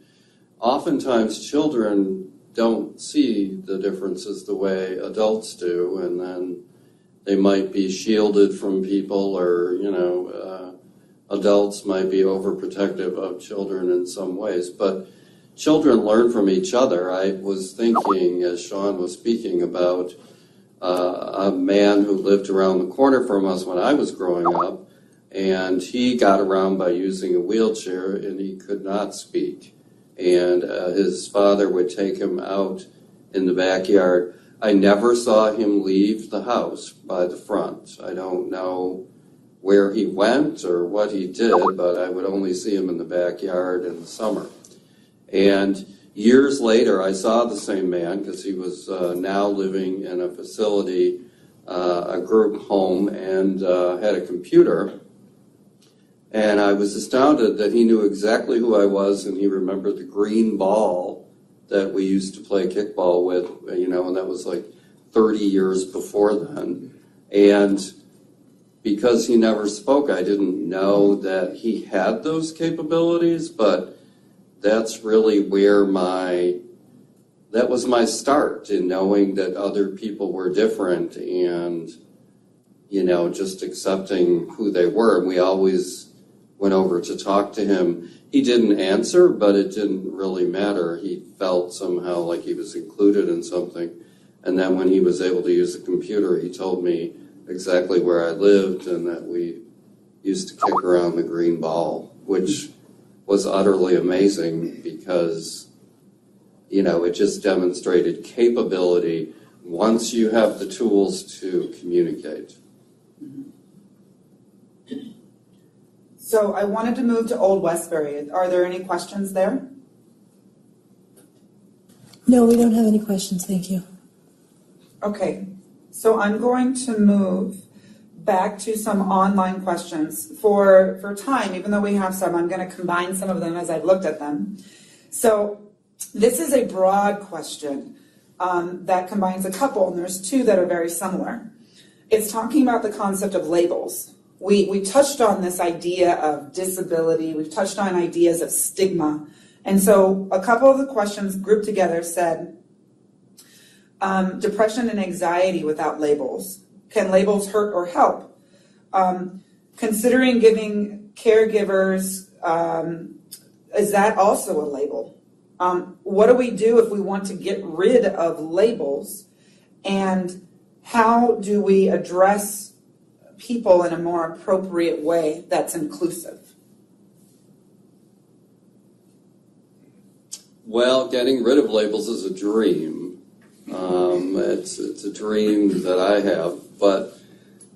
oftentimes children don't see the differences the way adults do, and then they might be shielded from people, or, adults might be overprotective of children in some ways. But children learn from each other. I was thinking, as Sean was speaking, about a man who lived around the corner from us when I was growing up, and he got around by using a wheelchair, and he could not speak. And his father would take him out in the backyard. I never saw him leave the house by the front. I don't know where he went or what he did, but I would only see him in the backyard in the summer. And years later, I saw the same man, because he was now living in a facility, a group home, and had a computer. And I was astounded that he knew exactly who I was, and he remembered the green ball that we used to play kickball with, and that was like 30 years before then. And because he never spoke, I didn't know that he had those capabilities, but that's really where that was my start in knowing that other people were different and, just accepting who they were. And we always went over to talk to him. He didn't answer, but it didn't really matter. He felt somehow like he was included in something. And then when he was able to use the computer, he told me exactly where I lived and that we used to kick around the green ball, which was utterly amazing because, it just demonstrated capability once you have the tools to communicate. So I wanted to move to Old Westbury. Are there any questions there? No, we don't have any questions, thank you. Okay, so I'm going to move back to some online questions. For time, even though we have some, I'm going to combine some of them as I've looked at them. So this is a broad question that combines a couple, and there's two that are very similar. It's talking about the concept of labels. We touched on this idea of disability. We've touched on ideas of stigma. And so a couple of the questions grouped together said, depression and anxiety without labels. Can labels hurt or help? Considering giving caregivers, is that also a label? What do we do if we want to get rid of labels? And how do we address people in a more appropriate way that's inclusive? Well, getting rid of labels is a dream. It's a dream that I have, but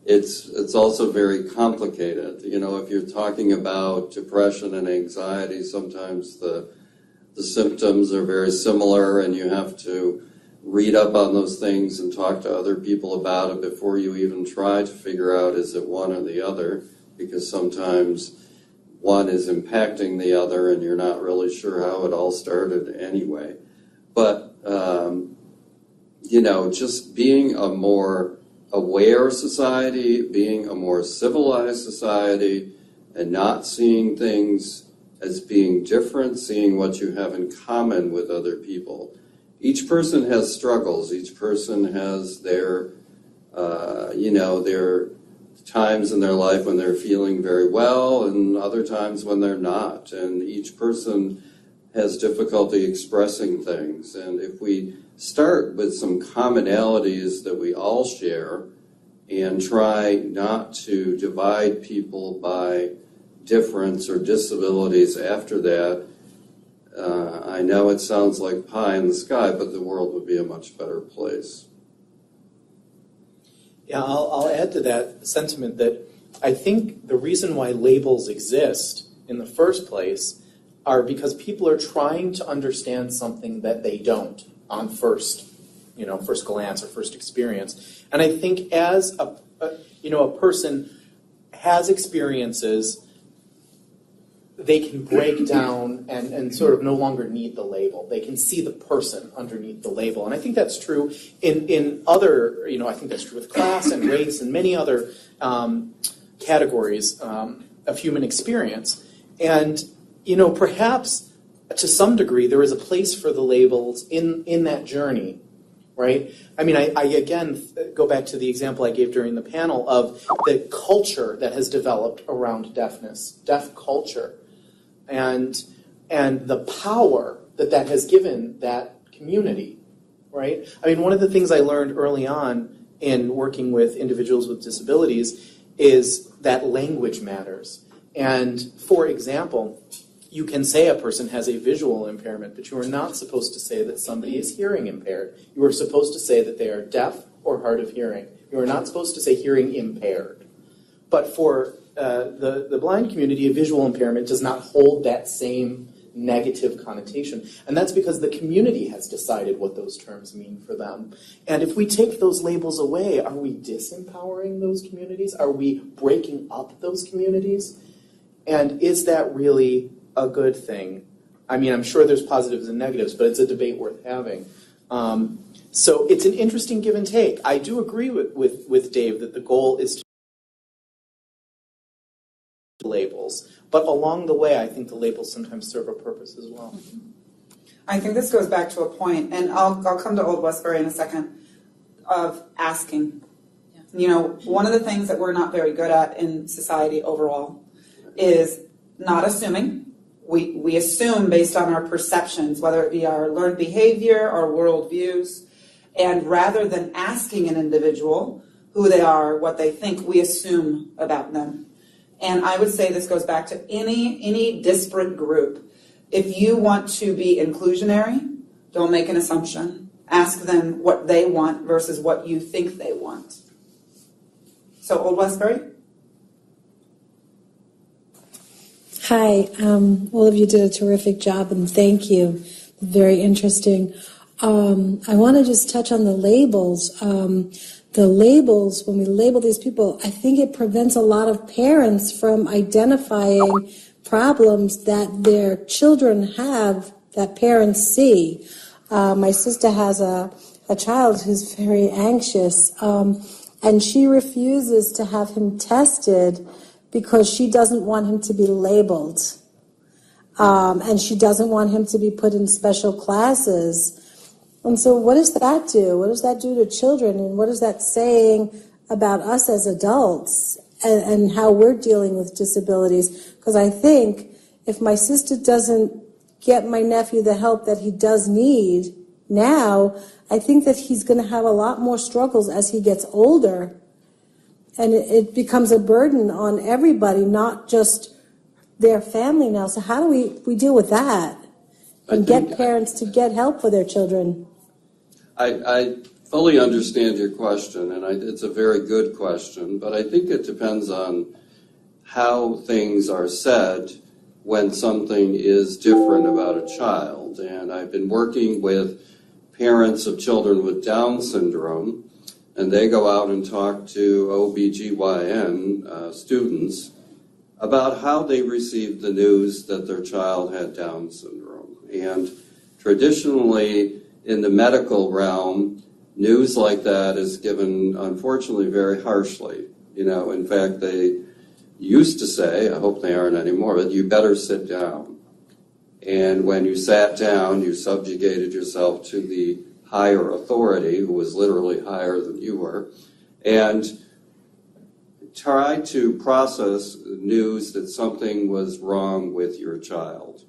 it's also very complicated. You know, if you're talking about depression and anxiety, sometimes the symptoms are very similar, and you have to read up on those things and talk to other people about it before you even try to figure out is it one or the other, because sometimes one is impacting the other and you're not really sure how it all started anyway. But, you know, just being a more aware society, being a more civilized society, and not seeing things as being different, seeing what you have in common with other people. Each person has struggles. Each person has their, you know, their times in their life when they're feeling very well and other times when they're not. And each person has difficulty expressing things. And if we start with some commonalities that we all share and try not to divide people by difference or disabilities after that, I know it sounds like pie in the sky, but the world would be a much better place. Yeah, I'll add to that sentiment that I think the reason why labels exist in the first place are because people are trying to understand something that they don't on first glance or first experience. And I think as a person has experiences, they can break down and sort of no longer need the label. They can see the person underneath the label. And I think that's true in other, I think that's true with class and race and many other categories of human experience. And, perhaps to some degree there is a place for the labels in that journey, right? I mean, I again go back to the example I gave during the panel of the culture that has developed around deafness, deaf culture. And the power that has given that community, right? I mean, one of the things I learned early on in working with individuals with disabilities is that language matters. And for example, you can say a person has a visual impairment, but you are not supposed to say that somebody is hearing impaired. You are supposed to say that they are deaf or hard of hearing. You are not supposed to say hearing impaired. But for the blind community, a visual impairment does not hold that same negative connotation. And that's because the community has decided what those terms mean for them. And if we take those labels away, are we disempowering those communities? Are we breaking up those communities? And is that really a good thing? I mean, I'm sure there's positives and negatives, but it's a debate worth having. So it's an interesting give and take. I do agree with Dave that the goal is to labels, but along the way I think the labels sometimes serve a purpose as well. I think this goes back to a point, and I'll come to Old Westbury in a second, of asking. Yeah. One of the things that we're not very good at in society overall is not assuming. We assume based on our perceptions, whether it be our learned behavior or worldviews, and rather than asking an individual who they are, what they think, we assume about them. And I would say this goes back to any disparate group. If you want to be inclusionary, don't make an assumption. Ask them what they want versus what you think they want. So, Old Westbury? Hi, all of you did a terrific job, and thank you. Very interesting. I want to just touch on the labels. The labels, when we label these people, I think it prevents a lot of parents from identifying problems that their children have that parents see. My sister has a child who's very anxious, and she refuses to have him tested because she doesn't want him to be labeled. And she doesn't want him to be put in special classes. And so what does that do? What does that do to children? And what is that saying about us as adults? and how we're dealing with disabilities. Because I think if my sister doesn't get my nephew the help that he does need now, I think that he's going to have a lot more struggles as he gets older. And it becomes a burden on everybody, not just their family now. So how do we deal with that and get parents to get help for their children? I fully understand your question, and it's a very good question, but I think it depends on how things are said when something is different about a child. And I've been working with parents of children with Down syndrome, and they go out and talk to OBGYN students about how they received the news that their child had Down syndrome. And traditionally, in the medical realm, news like that is given, unfortunately, very harshly. In fact, they used to say, I hope they aren't anymore, but you better sit down. And when you sat down, you subjugated yourself to the higher authority, who was literally higher than you were, and try to process news that something was wrong with your child.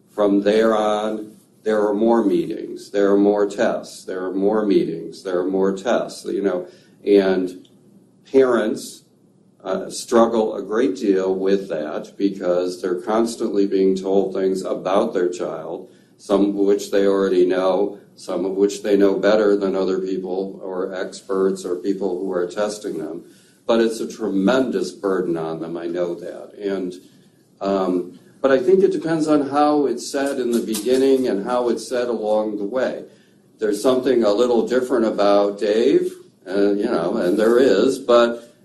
From there on, there are more meetings, there are more tests, there are more meetings, there are more tests, and parents struggle a great deal with that because they're constantly being told things about their child, some of which they already know, some of which they know better than other people or experts or people who are testing them. But it's a tremendous burden on them, I know that. And but I think it depends on how it's said in the beginning and how it's said along the way. There's something a little different about Dave, and there is, but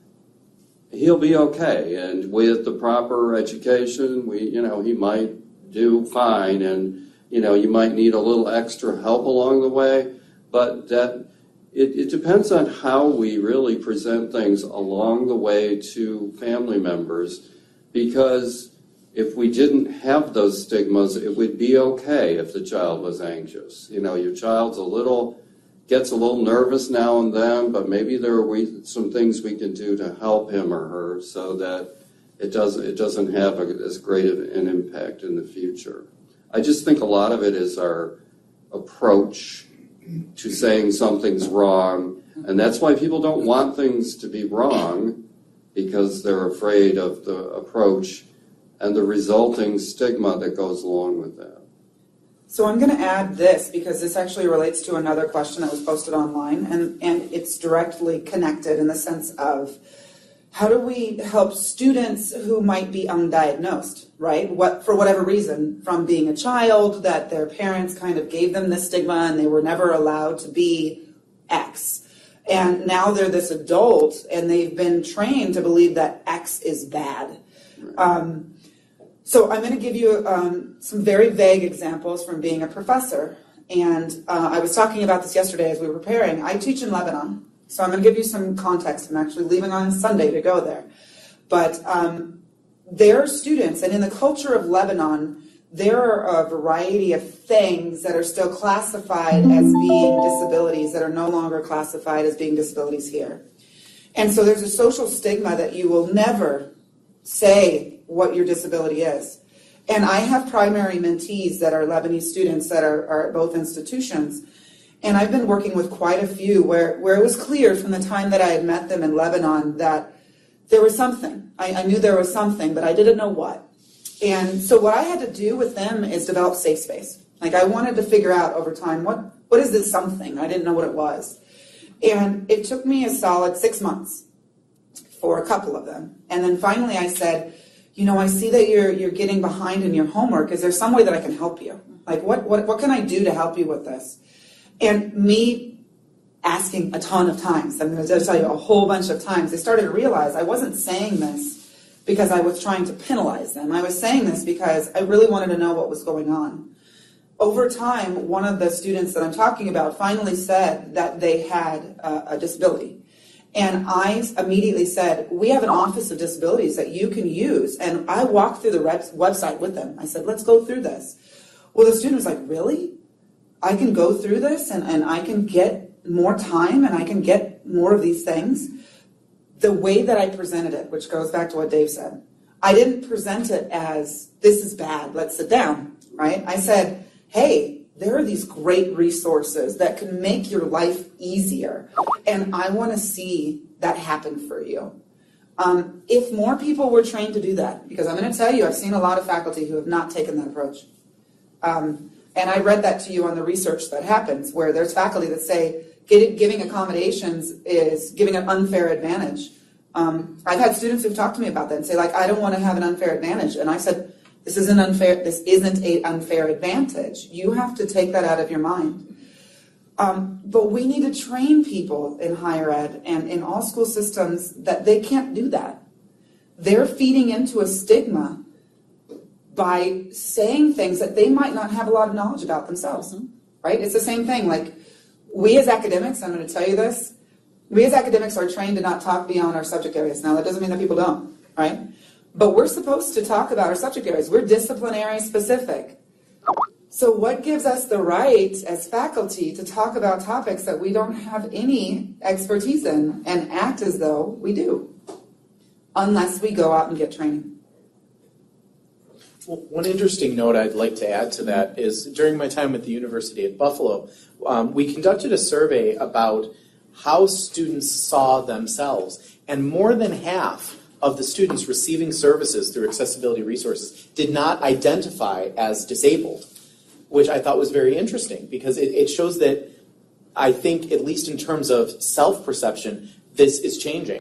he'll be okay. And with the proper education, he might do fine, and you might need a little extra help along the way, but that it depends on how we really present things along the way to family members, because if we didn't have those stigmas, it would be okay if the child was anxious. Your child's gets a little nervous now and then, but maybe there are some things we can do to help him or her so that it doesn't have as great of an impact in the future. I just think a lot of it is our approach to saying something's wrong, and that's why people don't want things to be wrong, because they're afraid of the approach and the resulting stigma that goes along with that. So I'm going to add this because this actually relates to another question that was posted online, and it's directly connected in the sense of how do we help students who might be undiagnosed, right? For whatever reason, from being a child, that their parents kind of gave them this stigma and they were never allowed to be X. And now they're this adult and they've been trained to believe that X is bad. So I'm going to give you some very vague examples from being a professor. And I was talking about this yesterday as we were preparing. I teach in Lebanon. So I'm going to give you some context. I'm actually leaving on Sunday to go there. But their students, and in the culture of Lebanon, there are a variety of things that are still classified as being disabilities that are no longer classified as being disabilities here. And so there's a social stigma that you will never say what your disability is. And I have primary mentees that are Lebanese students that are at both institutions. And I've been working with quite a few where it was clear from the time that I had met them in Lebanon that there was something. I knew there was something, but I didn't know what. And so what I had to do with them is develop safe space. Like I wanted to figure out over time, what is this something? I didn't know what it was. And it took me a solid 6 months for a couple of them. And then finally I said, I see that you're getting behind in your homework. Is there some way that I can help you? Like what can I do to help you with this? And me asking a ton of times, I'm going to tell you a whole bunch of times, they started to realize I wasn't saying this because I was trying to penalize them. I was saying this because I really wanted to know what was going on. Over time, one of the students that I'm talking about finally said that they had a disability. And I immediately said, we have an Office of Disabilities that you can use. And I walked through the website with them. I said, let's go through this. Well, the student was like, really? I can go through this and I can get more time and I can get more of these things? the way that I presented it, which goes back to what Dave said, I didn't present it as, this is bad, let's sit down, right? I said, hey, there are these great resources that can make your life easier, and I want to see that happen for you. If more people were trained to do that, because I'm going to tell you, I've seen a lot of faculty who have not taken that approach. And I read that to you on the research that happens, where there's faculty that say giving accommodations is giving an unfair advantage. I've had students who've talked to me about that and say, like, I don't want to have an unfair advantage. And I said, this isn't an unfair advantage. You have to take that out of your mind. But we need to train people in higher ed and in all school systems that they can't do that. They're feeding into a stigma by saying things that they might not have a lot of knowledge about themselves, right? It's the same thing. Like, we as academics, I'm going to tell you this, we as academics are trained to not talk beyond our subject areas. Now, that doesn't mean that people don't, right? But we're supposed to talk about our subject areas. We're disciplinary specific. So what gives us the right as faculty to talk about topics that we don't have any expertise in and act as though we do, unless we go out and get training? Well, one interesting note I'd like to add to that is during my time at the University at Buffalo, we conducted a survey about how students saw themselves, and more than half of the students receiving services through accessibility resources did not identify as disabled, which I thought was very interesting because it shows that I think, at least in terms of self-perception, this is changing.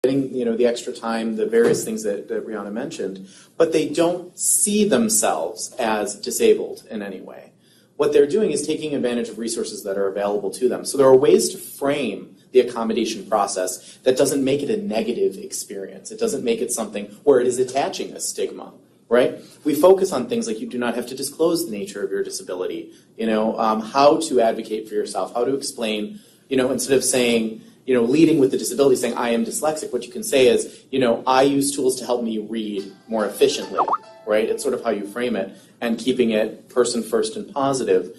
Getting, the extra time, the various things that Rihanna mentioned, but they don't see themselves as disabled in any way. What they're doing is taking advantage of resources that are available to them. So there are ways to frame the accommodation process that doesn't make it a negative experience. It doesn't make it something where it is attaching a stigma, right? We focus on things like you do not have to disclose the nature of your disability, how to advocate for yourself, how to explain, instead of saying, leading with the disability, saying, I am dyslexic, what you can say is, I use tools to help me read more efficiently, right? It's sort of how you frame it, and keeping it person first and positive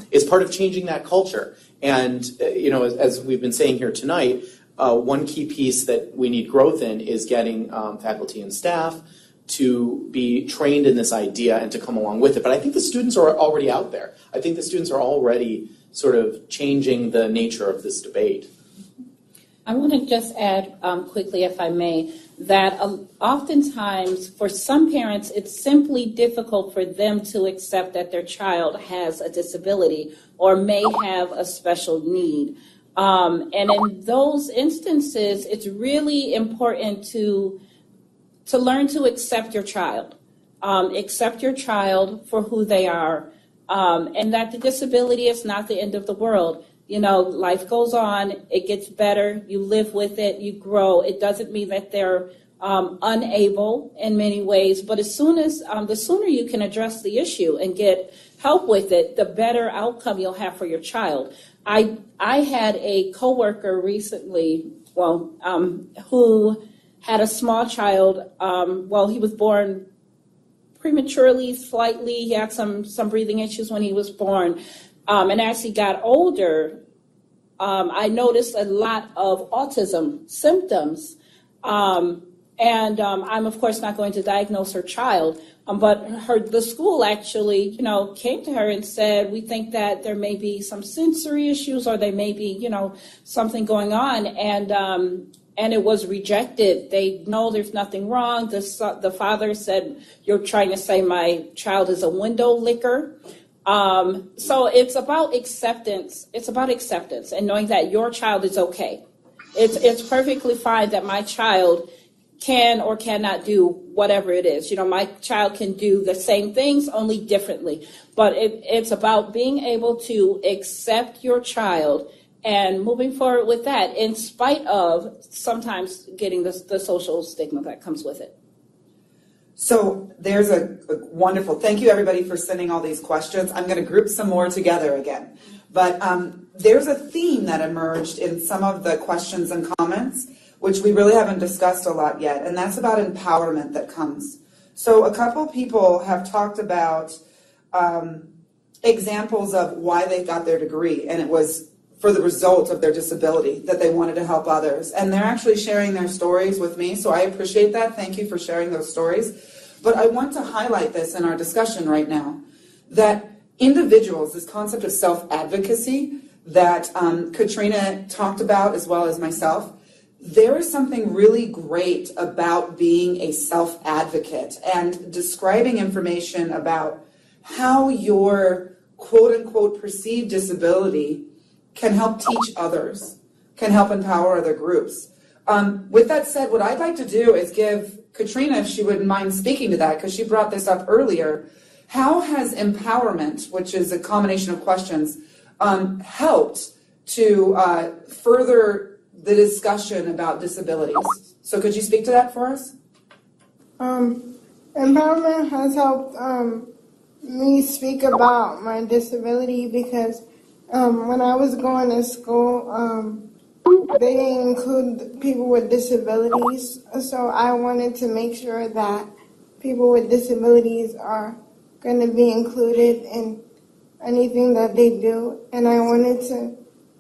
is part of changing that culture. And, as we've been saying here tonight, one key piece that we need growth in is getting faculty and staff to be trained in this idea and to come along with it. But I think the students are already out there. I think the students are already sort of changing the nature of this debate. I want to just add quickly, if I may, that oftentimes for some parents, it's simply difficult for them to accept that their child has a disability or may have a special need. And in those instances, it's really important to learn to accept your child. Accept your child for who they are, and that the disability is not the end of the world. Life goes on, it gets better, you live with it, you grow. It doesn't mean that they're unable in many ways, but as soon as, the sooner you can address the issue and get help with it, the better outcome you'll have for your child. I had a coworker recently, who had a small child, he was born prematurely, slightly, he had some breathing issues when he was born. And as he got older, I noticed a lot of autism symptoms. And I'm, of course, not going to diagnose her child. But the school actually, came to her and said, we think that there may be some sensory issues or there may be, something going on. And it was rejected. They know there's nothing wrong. The father said, you're trying to say my child is a window licker. So it's about acceptance. It's about acceptance and knowing that your child is okay. It's perfectly fine that my child can or cannot do whatever it is. My child can do the same things, only differently. But it's about being able to accept your child and moving forward with that in spite of sometimes getting the social stigma that comes with it. So there's a wonderful, thank you everybody for sending all these questions. I'm going to group some more together again. But there's a theme that emerged in some of the questions and comments, which we really haven't discussed a lot yet, and that's about empowerment that comes. So a couple people have talked about examples of why they got their degree, and it was for the result of their disability, that they wanted to help others. And they're actually sharing their stories with me, so I appreciate that. Thank you for sharing those stories. But I want to highlight this in our discussion right now, that individuals, this concept of self-advocacy that Katrina talked about, as well as myself, there is something really great about being a self-advocate and describing information about how your quote-unquote perceived disability can help teach others, can help empower other groups. With that said, what I'd like to do is give Katrina, if she wouldn't mind speaking to that, because she brought this up earlier, how has empowerment, which is a combination of questions, helped to further the discussion about disabilities? So could you speak to that for us? Empowerment has helped me speak about my disability because when I was going to school, they didn't include people with disabilities. So I wanted to make sure that people with disabilities are going to be included in anything that they do. And I wanted to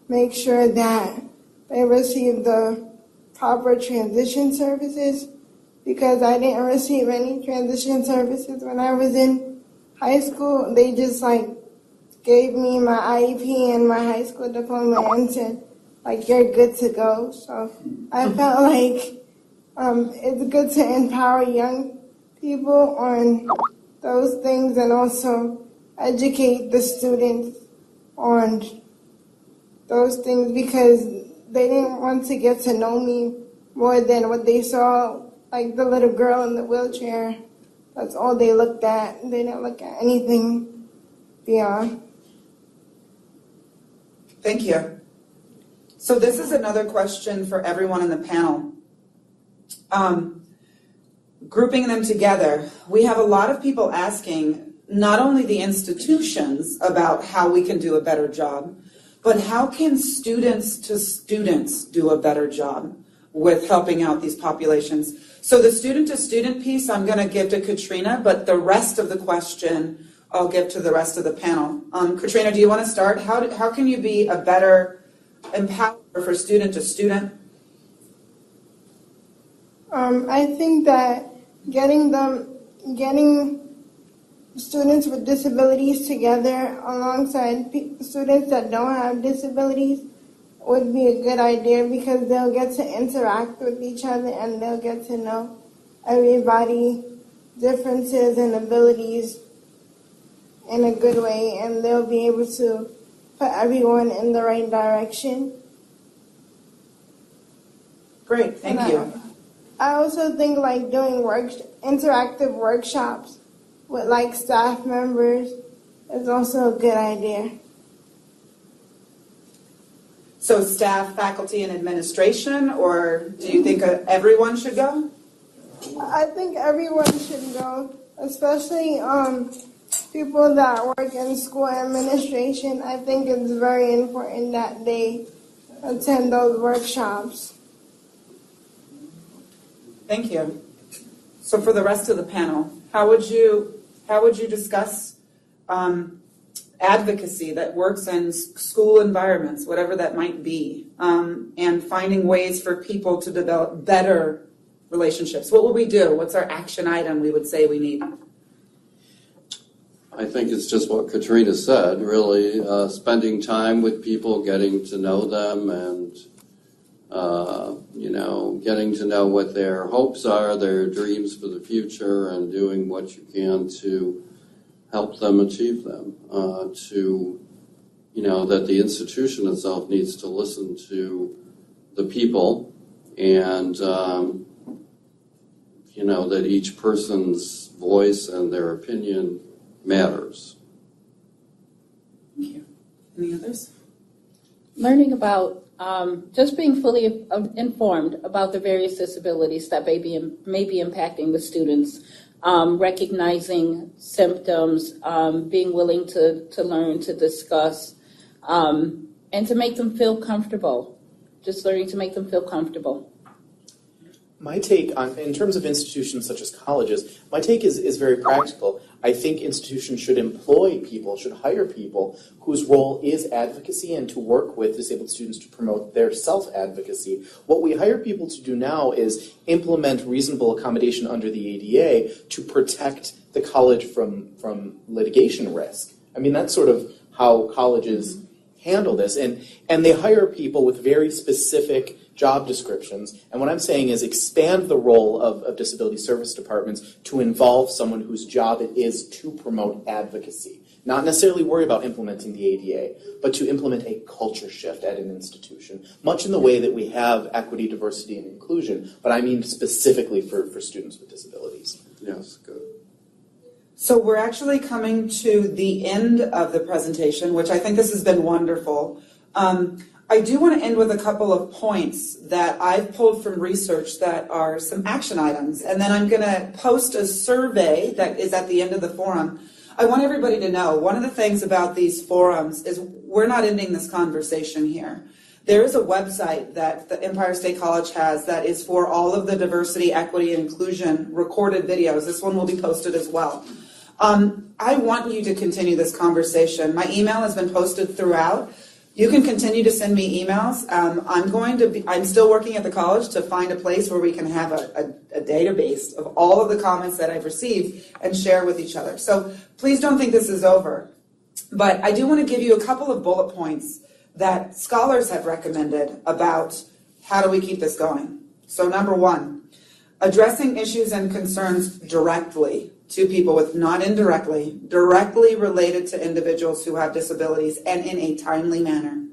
make sure that they receive the proper transition services because I didn't receive any transition services when I was in high school. They just gave me my IEP and my high school diploma and said, you're good to go. So I felt like it's good to empower young people on those things and also educate the students on those things because they didn't want to get to know me more than what they saw, like the little girl in the wheelchair. That's all they looked at. They didn't look at anything beyond. Thank you. So this is another question for everyone in the panel. Grouping them together, we have a lot of people asking not only the institutions about how we can do a better job, but how can students to students do a better job with helping out these populations? So the student to student piece I'm going to give to Katrina, but the rest of the question I'll give to the rest of the panel. Katrina, do you want to start? How can you be a better empowerer for student to student? I think that getting students with disabilities together alongside students that don't have disabilities would be a good idea because they'll get to interact with each other and they'll get to know everybody's differences and abilities in a good way, and they'll be able to put everyone in the right direction. Great, thank you. I also think doing interactive workshops with staff members is also a good idea. So staff, faculty, and administration, or do you think everyone should go? I think everyone should go, especially people that work in school administration. I think it's very important that they attend those workshops. Thank you. So for the rest of the panel, how would you discuss advocacy that works in school environments, whatever that might be, and finding ways for people to develop better relationships? What would we do? What's our action item we would say we need? I think it's just what Katrina said, really, spending time with people, getting to know them, and getting to know what their hopes are, their dreams for the future, and doing what you can to help them achieve them. That the institution itself needs to listen to the people, and that each person's voice and their opinion matters. Thank you. Any others? Learning about, just being fully informed about the various disabilities that may be impacting the students, recognizing symptoms, being willing to learn, to discuss, and to make them feel comfortable. Just learning to make them feel comfortable. My take on, in terms of institutions such as colleges, my take is very practical. I think institutions should employ people, should hire people whose role is advocacy and to work with disabled students to promote their self-advocacy. What we hire people to do now is implement reasonable accommodation under the ADA to protect the college from litigation risk. I mean, that's sort of how colleges handle this. And they hire people with very specific job descriptions. And what I'm saying is expand the role of disability service departments to involve someone whose job it is to promote advocacy. Not necessarily worry about implementing the ADA, but to implement a culture shift at an institution, much in the way that we have equity, diversity, and inclusion, but I mean specifically for students with disabilities. Yes, good. So we're actually coming to the end of the presentation, which I think this has been wonderful. I do want to end with a couple of points that I've pulled from research that are some action items, and then I'm going to post a survey that is at the end of the forum. I want everybody to know, one of the things about these forums is we're not ending this conversation here. There is a website that the Empire State College has that is for all of the diversity, equity, and inclusion recorded videos. This one will be posted as well. I want you to continue this conversation. My email has been posted throughout. You can continue to send me emails. I'm still working at the college to find a place where we can have a database of all of the comments that I've received and share with each other. So please don't think this is over. But I do want to give you a couple of bullet points that scholars have recommended about how do we keep this going. So number one, addressing issues and concerns directly to people with, not indirectly, directly related to individuals who have disabilities and in a timely manner.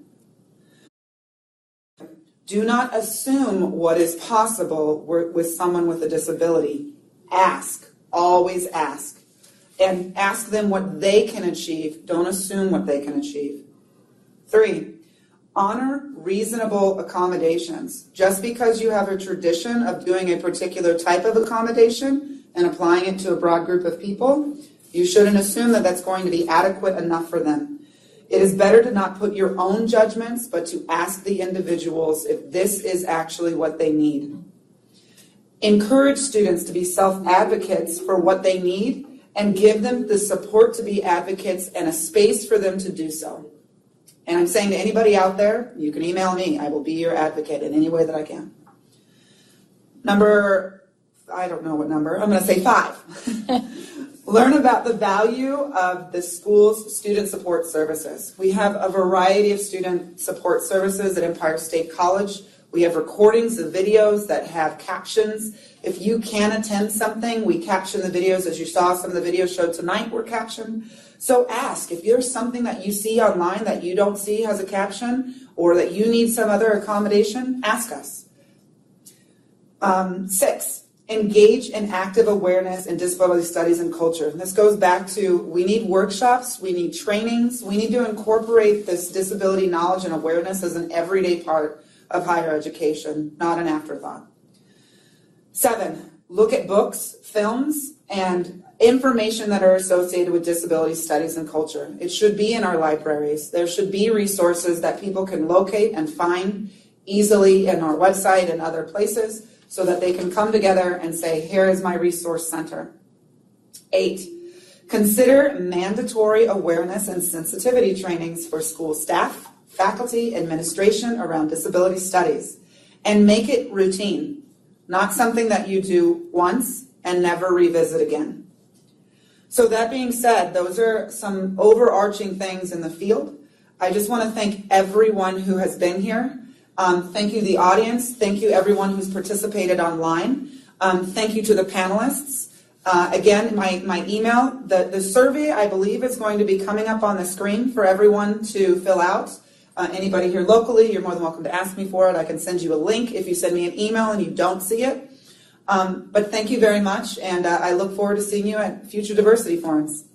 Do not assume what is possible with someone with a disability. Ask, always ask. And ask them what they can achieve. Don't assume what they can achieve. 3, honor reasonable accommodations. Just because you have a tradition of doing a particular type of accommodation and applying it to a broad group of people, you shouldn't assume that that's going to be adequate enough for them. It is better to not put your own judgments, but to ask the individuals if this is actually what they need. Encourage students to be self-advocates for what they need and give them the support to be advocates and a space for them to do so. And I'm saying to anybody out there, you can email me. I will be your advocate in any way that I can. I don't know what number. I'm going to say 5. Learn about the value of the school's student support services. We have a variety of student support services at Empire State College. We have recordings of videos that have captions. If you can attend something, we caption the videos. As you saw, some of the videos showed tonight were captioned. So ask, if there's something that you see online that you don't see has a caption, or that you need some other accommodation, ask us. 6, engage in active awareness in disability studies and culture. And this goes back to, we need workshops, we need trainings, we need to incorporate this disability knowledge and awareness as an everyday part of higher education, not an afterthought. 7, look at books, films, and information that are associated with disability studies and culture. It should be in our libraries. There should be resources that people can locate and find easily in our website and other places, so that they can come together and say, here is my resource center. 8, consider mandatory awareness and sensitivity trainings for school staff, faculty, administration around disability studies, and make it routine, not something that you do once and never revisit again. So that being said, those are some overarching things in the field. I just want to thank everyone who has been here. Thank you, the audience. Thank you, everyone who's participated online. Thank you to the panelists. Again, my email, the survey, I believe, is going to be coming up on the screen for everyone to fill out. Anybody here locally, you're more than welcome to ask me for it. I can send you a link if you send me an email and you don't see it. But thank you very much, and I look forward to seeing you at future diversity forums.